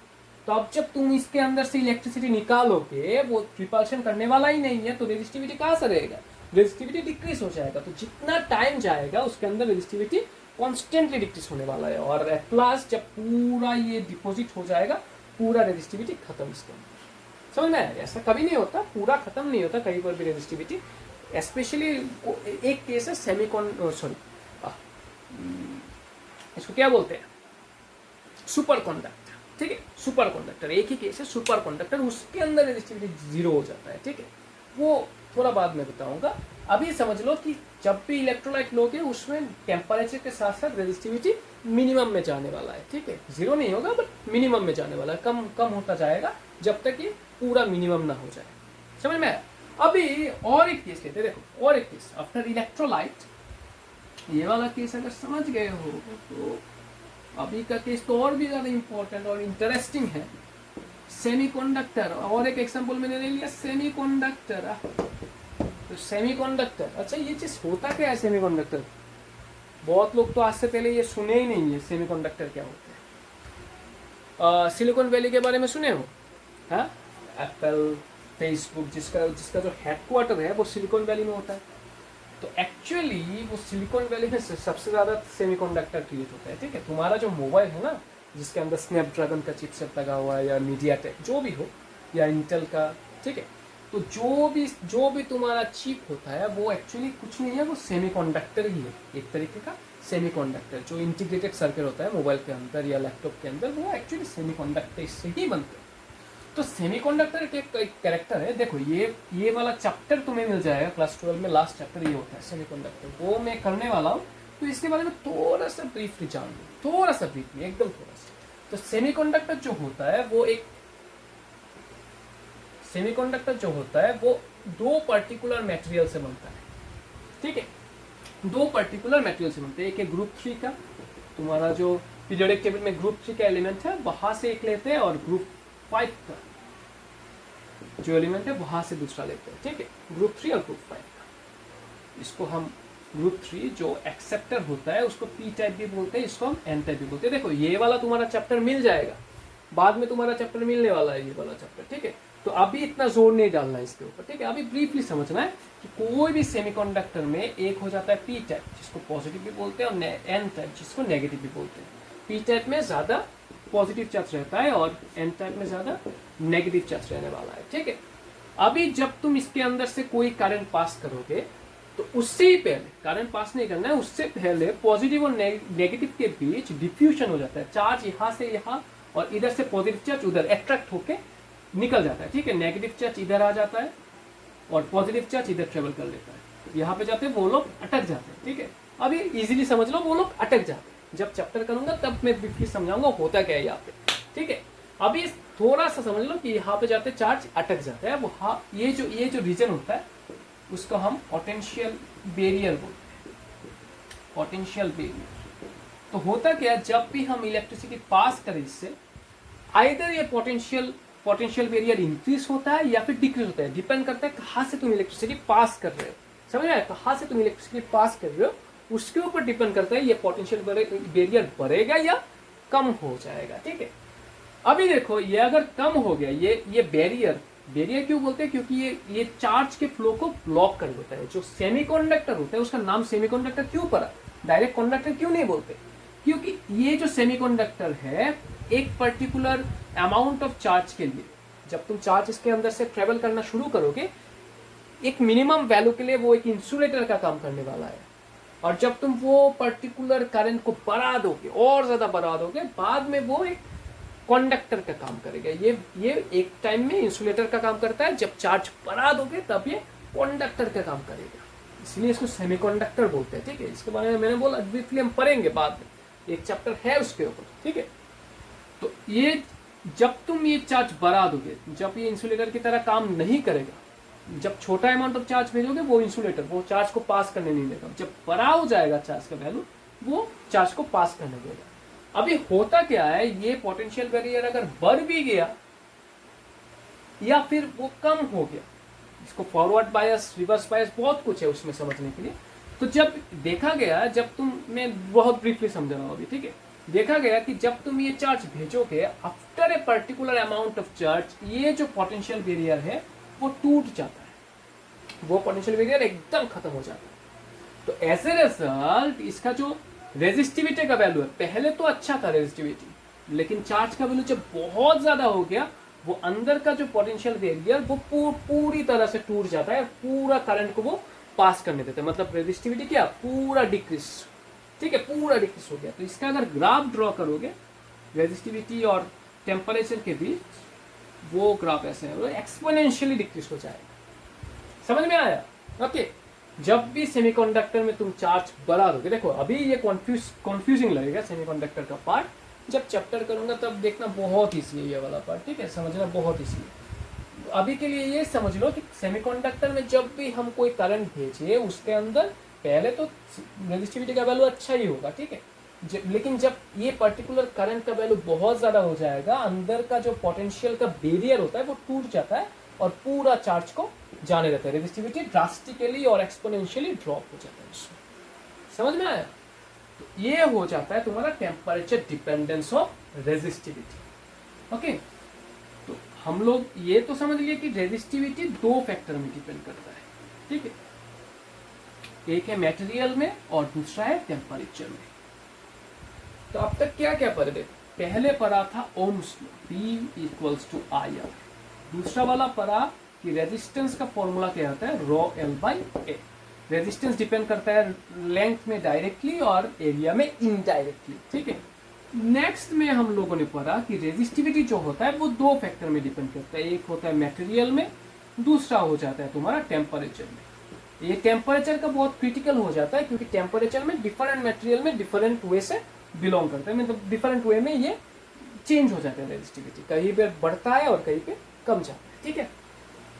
तो अब जब तुम इसके अंदर से इलेक्ट्रिसिटी निकालोगे वो रिपल्शन करने वाला ही नहीं है, तो रेजिस्टिविटी कहाँ से रहेगा, रेजिस्टिविटी डिक्रीज हो जाएगा। तो जितना टाइम जाएगा उसके अंदर रेजिस्टिविटी कॉन्स्टेंटली डिक्रीज होने वाला है, और एट लास्ट जब पूरा ये डिपोजिट हो जाएगा पूरा रेजिस्टिविटी खत्म इसके अंदर। समझ में आया, ऐसा कभी नहीं होता, पूरा खत्म नहीं होता कहीं पर भी रेजिस्टिविटी। स्पेशली एक केस है इसको क्या बोलते हैं, सुपर कंडक्टर, ठीक है, सुपर कंडक्टर एक ही केस है सुपर कंडक्टर, उसके अंदर रेजिस्टिविटी 0 हो जाता है, ठीक है, वो थोड़ा बाद में बताऊंगा। अभी समझ लो कि जब भी इलेक्ट्रोलाइट लोगे उसमें टेम्परेचर के साथ साथ रेजिस्टिविटी मिनिमम में जाने वाला है, ठीक है, 0 नहीं होगा बट मिनिमम में जाने वाला है, कम कम होता जाएगा जब तक ये पूरा मिनिमम ना हो जाए। समझ में आया। अभी और एक केस लेते हैं, देखो और एक केस आफ्टर इलेक्ट्रोलाइट, ये वाला केस अगर समझ गए हो तो अभी का केस तो और भी ज्यादा इंपॉर्टेंट और इंटरेस्टिंग है। सेमीकंडक्टर, और एक एग्जांपल मैंने ले लिया सेमीकंडक्टर। तो सेमीकंडक्टर, अच्छा ये चीज होता क्या है सेमीकंडक्टर, बहुत लोग तो आज से पहले ये सुने ही नहीं है सेमीकंडक्टर क्या होता है। सिलिकॉन वैली के बारे में सुने हो, हाँ, एप्पल, फेसबुक, जिसका जो हेडक्वार्टर है वो सिलिकॉन वैली में होता है। तो एक्चुअली वो सिलिकॉन वैली में सबसे ज्यादा सेमीकंडक्टर क्रिएट होता है, ठीक है। तुम्हारा जो मोबाइल है ना, जिसके अंदर स्नैपड्रैगन का चिपसेट लगा हुआ है या मीडियाटेक जो भी हो या इंटेल का, ठीक है, तो जो भी तुम्हारा चिप होता है वो एक्चुअली कुछ नहीं है, वो सेमीकंडक्टर ही है, एक तरीके का सेमीकंडक्टर। जो इंटीग्रेटेड सर्किट होता है मोबाइल के अंदर या लैपटॉप के अंदर, वो एक्चुअली सेमीकंडक्टर से ही बनते हैं। तो सेमीकंडक्टर एक कैरेक्टर है, देखो ये वाला चैप्टर तुम्हें मिल जाएगा क्लास 12 में, लास्ट चैप्टर ये होता है सेमीकंडक्टर, वो मैं करने वाला हूँ। तो इसके बारे में थोड़ा सा ब्रीफली जान लो, थोड़ा सा ब्रीफली, एकदम थोड़ा सा। तो सेमीकंडक्टर जो होता है वो दो पर्टिकुलर मटेरियल से बनता है, ठीक है, दो पर्टिकुलर मटेरियल से बनते हैं। एक है ग्रुप 3 का, तुम्हारा जो पीरियोडिक टेबल में ग्रुप 3 का एलिमेंट है वहां से एक लेते हैं, और ग्रुप 5 का जो एलिमेंट है वहां से दूसरा लेते हैं, ठीक है, ग्रुप 3 और ग्रुप 5 का। इसको हम ग्रुप 3 जो एक्सेप्टर होता है उसको पी टाइप भी बोलते हैं, इसको हम एन टाइप भी बोलते हैं। देखो ये वाला तुम्हारा चैप्टर मिल जाएगा, बाद में तुम्हारा चैप्टर मिलने वाला है ये वाला चैप्टर, ठीक है। तो अभी इतना जोर नहीं डालना है इसके ऊपर, ठीक है। अभी ब्रीफली समझना है कि कोई भी सेमीकंडक्टर में एक हो जाता है पी टाइप जिसको पॉजिटिव भी बोलते हैं, और एन टाइप जिसको नेगेटिव भी बोलते हैं। पी टाइप में ज्यादा पॉजिटिव चार्ज रहता है और एन टाइप में ज्यादा नेगेटिव चार्ज रहने वाला है, ठीक है। अभी जब तुम इसके अंदर से कोई करंट पास करोगे तो उससे ही पहले करंट पास नहीं करना है, उससे पहले पॉजिटिव और नेगेटिव के बीच डिफ्यूजन हो जाता है। चार्ज यहाँ से यहाँ और इधर से पॉजिटिव चार्ज उधर अट्रैक्ट होके निकल जाता है, ठीक है। नेगेटिव चार्ज इधर आ जाता है और पॉजिटिव चार्ज इधर ट्रेवल कर लेता है। यहाँ पे जाते हैं वो लोग अटक जाते हैं, ठीक है। अभी इजीली समझ लो, वो लोग अटक जाते हैं। जब चैप्टर करूंगा तब मैं ब्रीफली समझाऊंगा होता क्या है यहाँ पे, ठीक है। अभी थोड़ा सा समझ लो कि यहाँ पे जाते चार्ज अटक जाता है। वो ये जो रीजन होता है उसको हम पोटेंशियल बैरियर बोलते हैं, पोटेंशियल बैरियर। तो होता क्या है, जब भी हम इलेक्ट्रिसिटी पास करें इससे, आइदर ये पोटेंशियल बैरियर इंक्रीज होता है या फिर डिक्रीज होता है, डिपेंड करता है कहाँ से तुम इलेक्ट्रिसिटी पास कर रहे हो। समझ में आया, कहाँ से तुम इलेक्ट्रिसिटी पास कर रहे हो उसके ऊपर डिपेंड करता है ये पोटेंशियल बैरियर बढ़ेगा या कम हो जाएगा, ठीक है। अभी देखो, ये अगर कम हो गया, ये बैरियर क्यों बोलते हैं, क्योंकि ये चार्ज के फ्लो को ब्लॉक कर देता है। जो सेमीकंडक्टर होता है उसका नाम सेमीकंडक्टर क्यों पड़ा, डायरेक्ट कंडक्टर क्यों नहीं बोलते, क्योंकि ये जो सेमीकंडक्टर है एक पर्टिकुलर अमाउंट ऑफ चार्ज के लिए, जब तुम चार्ज इसके अंदर से ट्रेवल करना शुरू करोगे, एक मिनिमम वैल्यू के लिए वो एक इंसुलेटर का काम करने वाला है। और जब तुम वो पर्टिकुलर करंट को बढ़ा दोगे और ज्यादा बढ़ा दोगे, बाद में वो एक कंडक्टर का काम करेगा। ये एक टाइम में इंसुलेटर का काम करता है, जब चार्ज बढ़ा दोगे तब ये कंडक्टर का काम करेगा, इसलिए इसको सेमीकंडक्टर बोलते हैं, ठीक है। इसके बारे में मैंने बोला ब्रीफली हम पढ़ेंगे बाद में, एक चैप्टर है उसके ऊपर, ठीक है। तो ये जब तुम ये चार्ज बढ़ा दोगे, जब ये इंसुलेटर की तरह काम नहीं करेगा, जब छोटा अमाउंट ऑफ चार्ज भेजोगे वो इंसुलेटर वो चार्ज को पास करने नहीं देगा, जब बड़ा हो जाएगा चार्ज का वैल्यू वो चार्ज को पास करने देगा। अभी होता क्या है, ये पोटेंशियल बैरियर अगर बढ़ भी गया या फिर वो कम हो गया, इसको फॉरवर्ड बायस, रिवर्स बायस बहुत कुछ है उसमें समझने के लिए। तो जब देखा गया, जब तुम, मैं बहुत ब्रीफली समझ रहा हूं अभी, ठीक है। देखा गया कि जब तुम ये चार्ज भेजोगे after a particular amount of charge, ये जो पोटेंशियल बैरियर है वो टूट जाता है, वो पोटेंशियल बैरियर एकदम खत्म हो जाता है। तो एज ए रिजल्ट इसका जो रेजिस्टिविटी का वैल्यू है, पहले तो अच्छा था रेजिस्टिविटी, लेकिन चार्ज का वैल्यू जब बहुत ज्यादा हो गया, वो अंदर का जो पोटेंशियल बैरियर वो पूरी तरह से टूट जाता है, पूरा करंट को वो पास करने देता है। मतलब रेजिस्टिविटी क्या, पूरा डिक्रीज, ठीक है, पूरा डिक्रीज हो गया। तो इसका अगर ग्राफ ड्रॉ करोगे रेजिस्टिविटी और टेम्परेचर के बीच, वो ग्राफ ऐसे है, वो एक्सपोनेंशियली डिक्रीज हो जाएगा। समझ में आया, ओके। जब भी सेमीकंडक्टर में तुम चार्ज बढ़ा दोगे, देखो अभी ये कंफ्यूजिंग लगेगा सेमीकंडक्टर का पार्ट, जब चैप्टर करूंगा तब देखना बहुत ईजी है ये वाला पार्ट, ठीक है, समझना बहुत ईजी है। अभी के लिए ये समझ लो कि सेमीकंडक्टर में जब भी हम कोई करंट भेजे, उसके अंदर पहले तो रेजिस्टिविटी का वैल्यू अच्छा ही होगा, ठीक है। लेकिन जब ये पर्टिकुलर करंट का वैल्यू बहुत ज्यादा हो जाएगा, अंदर का जो पोटेंशियल का बैरियर होता है वो टूट जाता है और पूरा चार्ज को जाने देता है, रेजिस्टिविटी ड्रास्टिकली और एक्सपोनेंशियली ड्रॉप हो जाता है उसमें। समझ में आया? तो ये हो जाता है तुम्हारा temperature dependence of resistivity, okay. तो हम लोग ये तो समझ लिए कि रेजिस्टिविटी दो फैक्टर में डिपेंड करता है, ठीक है। एक है मटेरियल में और दूसरा है टेम्परेचर में। तो अब तक क्या क्या पढ़े? पहले पढ़ा था Ohm's law, P equals to IR। दूसरा वाला पढ़ा कि रेजिस्टेंस का फॉर्मूला क्या होता है, ρ L/A। रेजिस्टेंस डिपेंड करता है लेंथ में डायरेक्टली और एरिया में इनडायरेक्टली, ठीक है। नेक्स्ट में हम लोगों ने पढ़ा कि रेजिस्टिविटी जो होता है वो दो फैक्टर में डिपेंड करता है, एक होता है मटेरियल में, दूसरा हो जाता है तुम्हारा टेम्परेचर में। ये टेम्परेचर का बहुत क्रिटिकल हो जाता है, क्योंकि टेम्परेचर में डिफरेंट मटेरियल में डिफरेंट वे से बिलोंग करता है, मतलब डिफरेंट वे में ये चेंज हो जाता है रेजिस्टिविटी, कहीं पे बढ़ता है और कहीं पे कम जाता है, ठीक है।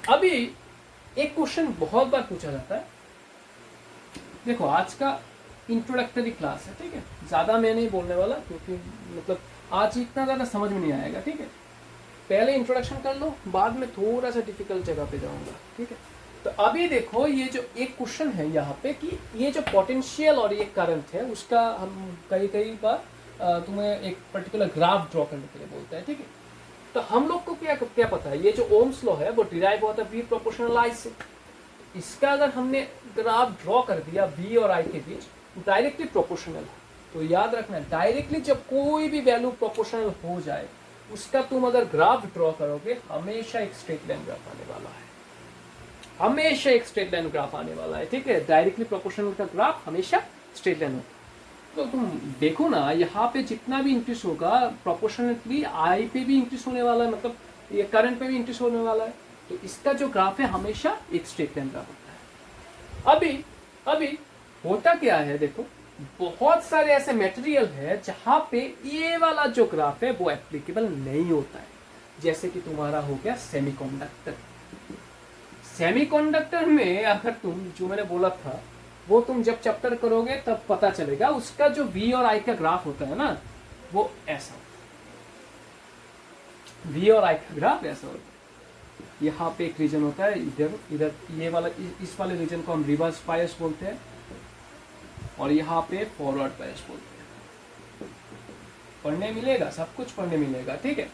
अभी एक क्वेश्चन बहुत बार पूछा जाता है, देखो आज का इंट्रोडक्टरी क्लास है, ठीक है, ज्यादा मैं नहीं बोलने वाला, क्योंकि मतलब आज इतना ज्यादा समझ में नहीं आएगा, ठीक है। पहले इंट्रोडक्शन कर लो, बाद में थोड़ा सा डिफिकल्ट जगह पे जाऊंगा, ठीक है। तो अभी देखो ये जो एक क्वेश्चन है यहाँ पे कि ये जो पोटेंशियल और ये करंट है, उसका हम कई बार तुम्हें एक पर्टिकुलर ग्राफ ड्रॉ करने के लिए बोलते हैं, ठीक है। तो हम लोग को क्या पता है, ये जो ओम्स लॉ है वो डिराइव होता है V प्रोपोर्शनल I से। इसका अगर हमने ग्राफ ड्रॉ कर दिया V और I के बीच, डायरेक्टली प्रोपोर्शनल है। तो याद रखना, डायरेक्टली जब कोई भी वैल्यू प्रोपोर्शनल हो जाए, उसका तुम अगर ग्राफ ड्रॉ करोगे, हमेशा एक स्ट्रेट लाइन ग्राफ आने वाला है, हमेशा एक स्ट्रेट लाइन ग्राफ आने वाला है, ठीक है। डायरेक्टली प्रोपोर्शनल का ग्राफ हमेशा स्ट्रेट लाइन होगा। तो तुम देखो ना, यहाँ पे जितना भी इंक्रीज होगा प्रोपोर्शनली आई पे भी इंक्रीज होने वाला है, मतलब ये करंट पे भी इंक्रीज होने वाला है। तो इसका जो ग्राफ है हमेशा एक स्ट्रेट लाइन ग्राफ होता है। अभी होता क्या है देखो, बहुत सारे ऐसे मटेरियल है जहां पे ये वाला जो ग्राफ है वो एप्लीकेबल नहीं होता है। जैसे कि तुम्हारा हो गया सेमीकंडक्टर। सेमीकंडक्टर में अगर तुम जो मैंने बोला था वो तुम जब चैप्टर करोगे तब पता चलेगा, उसका जो V और I का ग्राफ होता है ना, वो ऐसा होता है। V और I का ग्राफ ऐसा होता है। यहाँ पे एक रीजन होता है, इधर ये वाला, इस वाले रीजन को हम रिवर्स बायस बोलते हैं, और यहाँ पे फॉरवर्ड बायस बोलते हैं। पढ़ने मिलेगा, सब कुछ पढ़ने मिलेगा, ठीक है।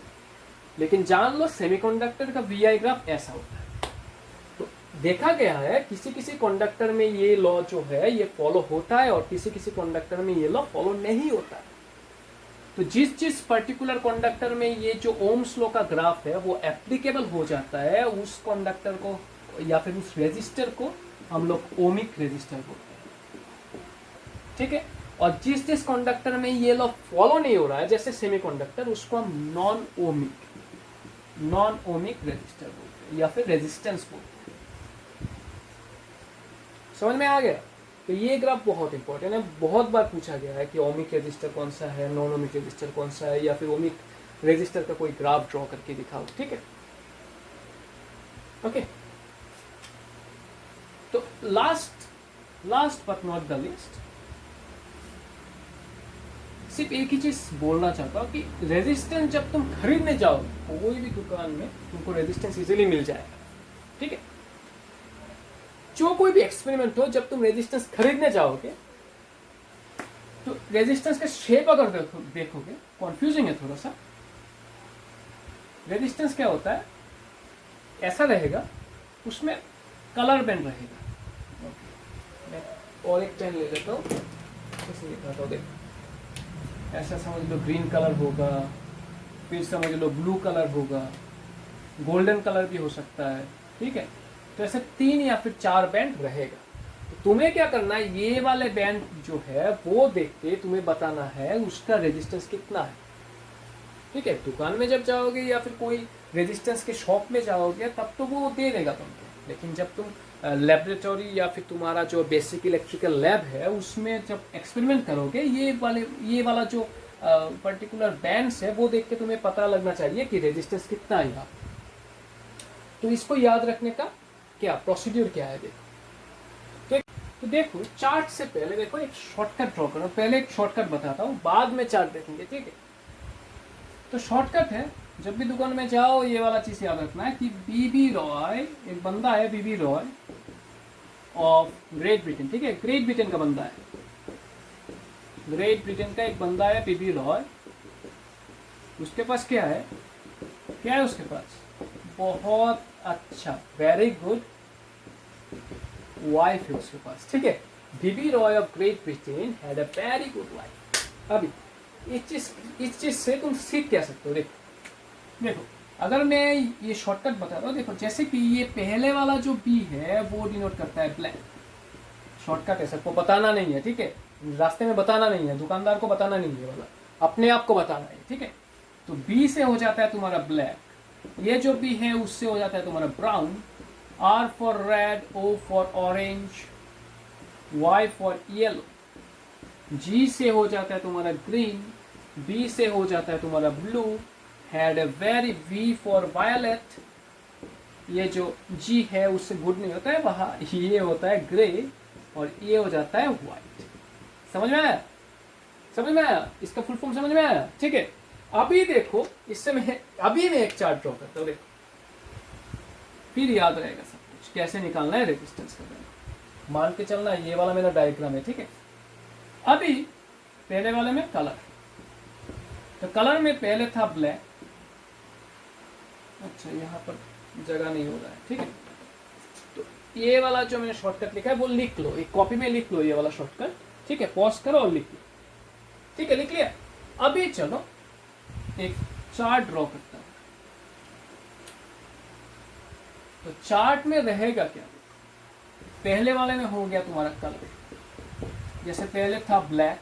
लेकिन जान लो सेमीकंडक्टर का VI ग्राफ ऐसा होता है। तो देखा गया है किसी किसी कंडक्टर में ये लॉ जो है ये फॉलो होता है, और किसी किसी कंडक्टर में ये लॉ फॉलो नहीं होता है। तो जिस पर्टिकुलर कंडक्टर में ये जो ओम्स लॉ का ग्राफ है वो एप्लीकेबल हो जाता है, उस कंडक्टर को या फिर उस रेजिस्टर को हम लोग ओमिक रेजिस्टर बोलते हैं, ठीक है। और जिस कंडक्टर में ये लॉ फॉलो नहीं हो रहा है, जैसे सेमीकंडक्टर, उसको हम नॉन ओमिक रेजिस्टर बोलते हैं या फिर रेजिस्टेंस बोलते हैं। समझ में आ गया? तो ये ग्राफ बहुत इंपॉर्टेंट है, बहुत बार पूछा गया है कि ओमिक रेजिस्टर कौन सा है, नॉन ओमिक रेजिस्टर कौन सा है, या फिर ओमिक रेजिस्टर का कोई ग्राफ ड्रॉ करके दिखाओ, ठीक है। ओके, तो last but not the least, सिर्फ एक ही चीज बोलना चाहता हूं कि रेजिस्टेंस जब तुम खरीदने जाओ कोई भी दुकान में, तुमको रेजिस्टेंस इजीली मिल जाएगा, ठीक है। जो कोई भी एक्सपेरिमेंट हो, जब तुम रेजिस्टेंस खरीदने जाओगे तो रेजिस्टेंस का शेप अगर देखोगे, कंफ्यूजिंग है थोड़ा सा। रेजिस्टेंस क्या होता है, ऐसा रहेगा, उसमें कलर बैंड रहेगा। मैं और एक पेन ले लेता हूँ, इसे दिखाता हूँ। देखो, ऐसा समझ लो ग्रीन कलर होगा, फिर समझ लो ब्लू कलर होगा, गोल्डन कलर भी हो सकता है, ठीक है। तो ऐसे 3 या फिर 4 बैंड रहेगा। तो तुम्हें क्या करना है, ये वाले बैंड जो है वो देख के तुम्हें बताना है उसका रेजिस्टेंस कितना है, ठीक है। दुकान में जब जाओगे या फिर कोई रेजिस्टेंस के शॉप में जाओगे तब तो वो दे देगा तुमको, लेकिन जब तुम लेबोरेटरी या फिर तुम्हारा जो बेसिक इलेक्ट्रिकल लैब है उसमें जब एक्सपेरिमेंट करोगे, ये वाला जो पर्टिकुलर बैंड्स है वो देख के तुम्हें पता लगना चाहिए कि रेजिस्टेंस कितना है यहाँ। तो इसको याद रखने का क्या प्रोसीड्यूर क्या है, देखो। तो देखो, चार्ट से पहले देखो एक शॉर्टकट ड्रॉ करो। पहले एक शॉर्टकट बताता हूँ, बाद में चार्ट देखेंगे, ठीक है। तो शॉर्टकट है, जब भी दुकान में जाओ ये वाला चीज याद रखना है कि बीबी रॉय, एक बंदा है BB Roy of Great Britain, ठीक है। ग्रेट ब्रिटेन का बंदा है, ग्रेट ब्रिटेन का एक बंदा है बीबी रॉय। उसके पास क्या है उसके पास बहुत अच्छा, वेरी गुड वाइफ है उसके पास, ठीक है। BB Roy of Great Britain had a very good wife. अभी इस चीज से तुम सीख क्या सकते हो, देखो अगर मैं ये शॉर्टकट बता रहा हूँ, देखो जैसे कि ये पहले वाला जो बी है वो डिनोट करता है ब्लैक। शॉर्टकट है, सबको बताना नहीं है, ठीक है। रास्ते में बताना नहीं है, दुकानदार को बताना नहीं है, वाला अपने आप को बताना है, ठीक है। तो बी से हो जाता है तुम्हारा ब्लैक, ये जो बी है उससे हो जाता है तुम्हारा brown, R for red, O for orange, Y for yellow, G से हो जाता है तुम्हारा ग्रीन, बी से हो जाता है तुम्हारा blue, had a very V for violet, ये जो जी है उससे गुड नहीं होता है, वहां ये होता है ग्रे, और ये हो जाता है व्हाइट। समझ में आया? समझ में आया? इसका फुल फॉर्म समझ में आया? ठीक है। अभी देखो, इससे मैं एक चार्ट ड्रॉ करता हूँ, देखो फिर याद रहेगा सब कुछ कैसे निकालना है रेजिस्टेंस का वैल्यू। मान के चलना ये वाला मेरा डायग्राम है, ठीक है। अभी पहले वाले में कलर, तो कलर में पहले था ब्लैक, अच्छा यहाँ पर जगह नहीं हो रहा है, ठीक है। तो ये वाला जो मैंने शॉर्टकट लिखा है वो लिख लो, एक कॉपी में लिख लो ये वाला शॉर्टकट, ठीक है। पॉज करो और लिख लो, ठीक है, लिख लिया। अभी चलो एक चार्ट ड्रॉ करता हूं। तो चार्ट में रहेगा क्या, पहले वाले में हो गया तुम्हारा कलर, जैसे पहले था ब्लैक,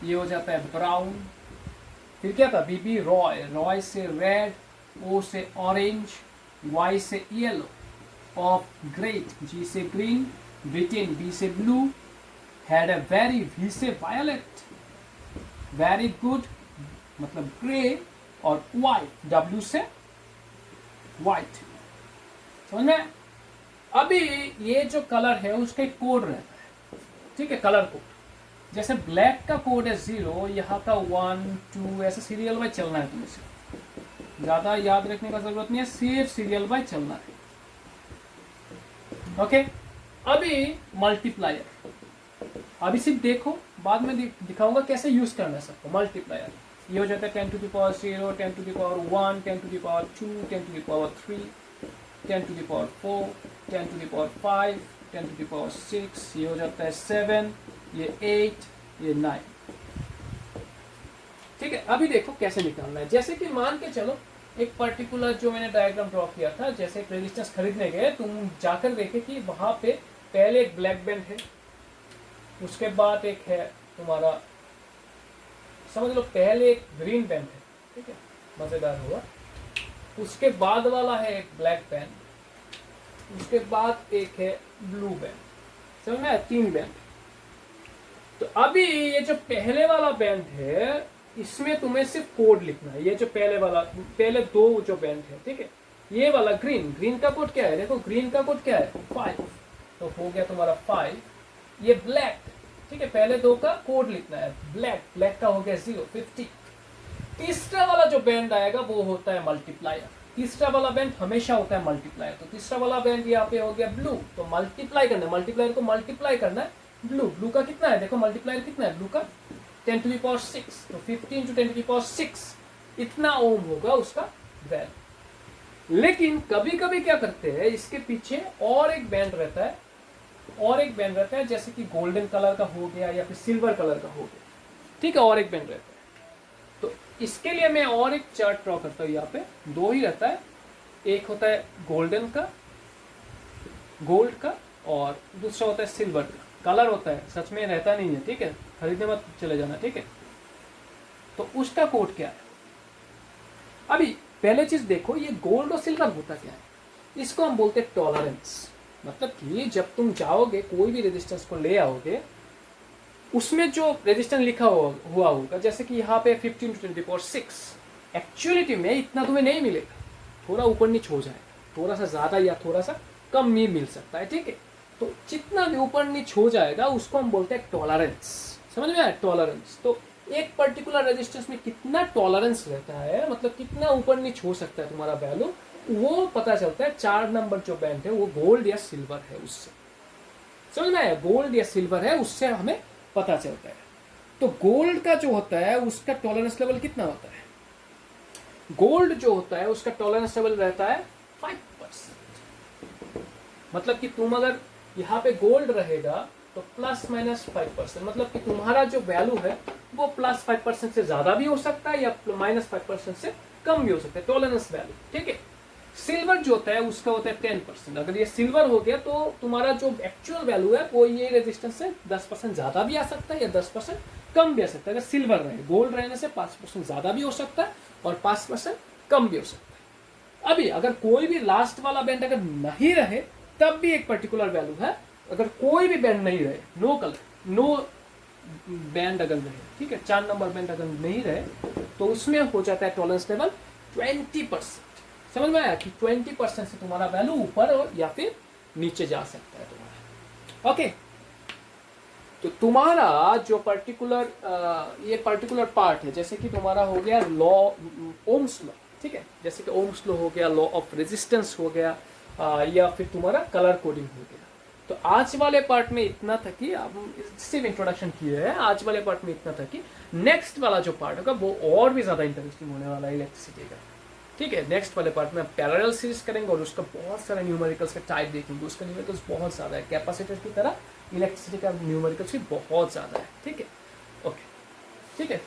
ये हो जाता है ब्राउन। फिर क्या था, बीबी रॉय, रॉय से रेड, ओ से ऑरेंज, वाई से येलो, ऑफ ग्रेट, जी से ग्रीन, ब्रिटेन, बी से blue, had a very, V से वायलेट, वेरी गुड मतलब ग्रे, और वाइट, डब्ल्यू से वाइट। समझ में? अभी ये जो कलर है उसका एक कोड रहता है, ठीक है, कलर कोड। जैसे ब्लैक का कोड है 0, यहाँ का 1 2, ऐसे सीरियल वाइज चलना है तुम्हें, सिर्फ ज्यादा याद रखने का जरूरत नहीं है, सिर्फ सीरियल वाइज चलना है। ओके, अभी मल्टीप्लायर, अभी सिर्फ देखो, बाद में दिखाऊंगा कैसे यूज करना है सबको। मल्टीप्लायर ये हो जाता है 10 to the power 0, 10 to the power 1, 10 to the power 2, 10 to the power 3, 10 to the power 4, 10 to the power 5, 10 to the power 6, ये हो जाता है 7, ये 8, ये 9। ठीक है, अभी देखो कैसे निकालना है। जैसे कि मान के चलो एक पर्टिकुलर जो मैंने डायग्राम ड्रॉ किया था, जैसे एक रेजिस्टेंस खरीदने गए, तुम जाकर देखे कि वहां पे पहले एक ब्लैक बैंड है, उसके बाद एक है तुम्हारा, समझ लो पहले एक ग्रीन बैंड है, ठीक है, मजेदार होगा, उसके बाद वाला है एक ब्लैक बैंड, उसके बाद एक है ब्लू बैंड। समझ में? 3 बैंड। तो अभी ये जो पहले वाला बैंड है, इसमें तुम्हें सिर्फ कोड लिखना है। ये जो पहले वाला, पहले 2 जो बैंड है, ठीक है, ये वाला ग्रीन, ग्रीन का कोड क्या है, देखो ग्रीन का कोड क्या है 5, तो हो गया तुम्हारा 5। ये ब्लैक, ठीक है, पहले 2 का कोड लिखना है, ब्लैक, ब्लैक का हो गया 0, 50। तीसरा वाला जो बैंड आएगा वो होता है मल्टीप्लायर। तीसरा वाला बैंड हमेशा होता है मल्टीप्लायर, तो तीसरा वाला बैंड यहाँ पे हो गया ब्लू, तो मल्टीप्लाई करना है, मल्टीप्लायर को मल्टीप्लाई करना है ब्लू। ब्लू का कितना है, देखो मल्टीप्लायर कितना है ब्लू का, 10 to the power 6, तो 15 to 10 to the power 6, इतना ओम होगा उसका वैल्यू। लेकिन कभी कभी क्या करते हैं, इसके पीछे और एक बैंड रहता है, और एक बैंड रहता है, जैसे कि गोल्डन कलर का हो गया या फिर सिल्वर कलर का हो गया, ठीक है, और एक बैंड रहता है। तो इसके लिए मैं और एक चार्ट ड्रॉ करता हूँ, यहाँ पे 2 ही रहता है, एक होता है गोल्डन का, गोल्ड का, और दूसरा होता है सिल्वर का। कलर होता है, सच में रहता नहीं है, ठीक है, खरीदने मत चले जाना, ठीक है। तो उसका कोड क्या है, अभी पहले चीज देखो, ये गोल्ड और सिल्वर होता क्या है, इसको हम बोलते हैं टॉलरेंस। मतलब कि जब तुम जाओगे कोई भी रेजिस्टेंस को ले आओगे, उसमें जो रेजिस्टेंस लिखा हुआ होगा, जैसे कि यहाँ पे 15 to 10 to the power 6, actuality में इतना तुम्हें नहीं मिलेगा, थोड़ा ऊपर नीचे हो जाएगा, थोड़ा सा ज्यादा या थोड़ा सा कम भी मिल सकता है, ठीक है। तो जितना भी ऊपर नीचे हो जाएगा उसको हम बोलते हैं टॉलरेंस। समझ में आया, टॉलरेंस। तो एक पर्टिकुलर रेजिस्टेंस में कितना टॉलरेंस रहता है, मतलब कितना ऊपर नीचे हो सकता है तुम्हारा वैल्यू, वो पता चलता है 4 नंबर जो बैंड है वो गोल्ड या सिल्वर है उससे। समझ में आया, गोल्ड या सिल्वर है उससे हमें पता चलता है। तो गोल्ड का जो होता है उसका टॉलरेंस लेवल कितना होता है, गोल्ड जो होता है उसका टॉलरेंस लेवल रहता है 5%। मतलब कि तुम अगर यहाँ पे गोल्ड रहेगा तो ±5%, मतलब कि तुम्हारा जो वैल्यू है वो +5% से ज्यादा भी हो सकता है या -5% से कम भी हो सकता है, टॉलरेंस वैल्यू, ठीक है। सिल्वर जो होता है उसका होता है 10%। अगर ये सिल्वर हो गया तो तुम्हारा जो एक्चुअल वैल्यू है वो ये रेजिस्टेंस से 10% ज्यादा भी आ सकता है या 10% कम भी आ सकता है। अगर सिल्वर रहे, गोल्ड रहने से 5% ज्यादा भी हो सकता है और 5% कम भी हो सकता है। अभी अगर कोई भी लास्ट वाला बैंड अगर नहीं रहे तब भी एक पर्टिकुलर वैल्यू है। अगर कोई भी बैंड नहीं रहे, नो कलर, नो बैंड अगर रहे, ठीक है, 4 नंबर बैंड अगर नहीं रहे तो उसमें हो जाता है टॉलरेंस लेवल 20%। समझ में आया कि 20% से तुम्हारा वैल्यू ऊपर या फिर नीचे जा सकता है तुम्हारा। ओके, तो तुम्हारा जो पर्टिकुलर ये पर्टिकुलर पार्ट है, जैसे कि तुम्हारा हो गया लॉ, ओम्स लॉ, ठीक है, जैसे कि ओम्स लॉ हो गया, लॉ ऑफ रेजिस्टेंस हो गया, या फिर तुम्हारा कलर कोडिंग हो गया। तो आज वाले पार्ट में इतना था कि अब सिर्फ इंट्रोडक्शन किया है, आज वाले पार्ट में इतना था कि नेक्स्ट वाला जो पार्ट होगा वो और भी ज्यादा इंटरेस्टिंग होने वाला है इलेक्ट्रिसिटी का, ठीक है। नेक्स्ट वाले पार्ट में हम पैरेलल सीरीज करेंगे और उसका बहुत सारा न्यूमेरिकल्स का टाइप देखेंगे। उसका न्यूमेरिकल्स बहुत ज्यादा है, कैपेसिटर की तरह इलेक्ट्रिसिटी का न्यूमेरिकल्स भी बहुत ज्यादा है, ठीक है। ओके, ठीक है,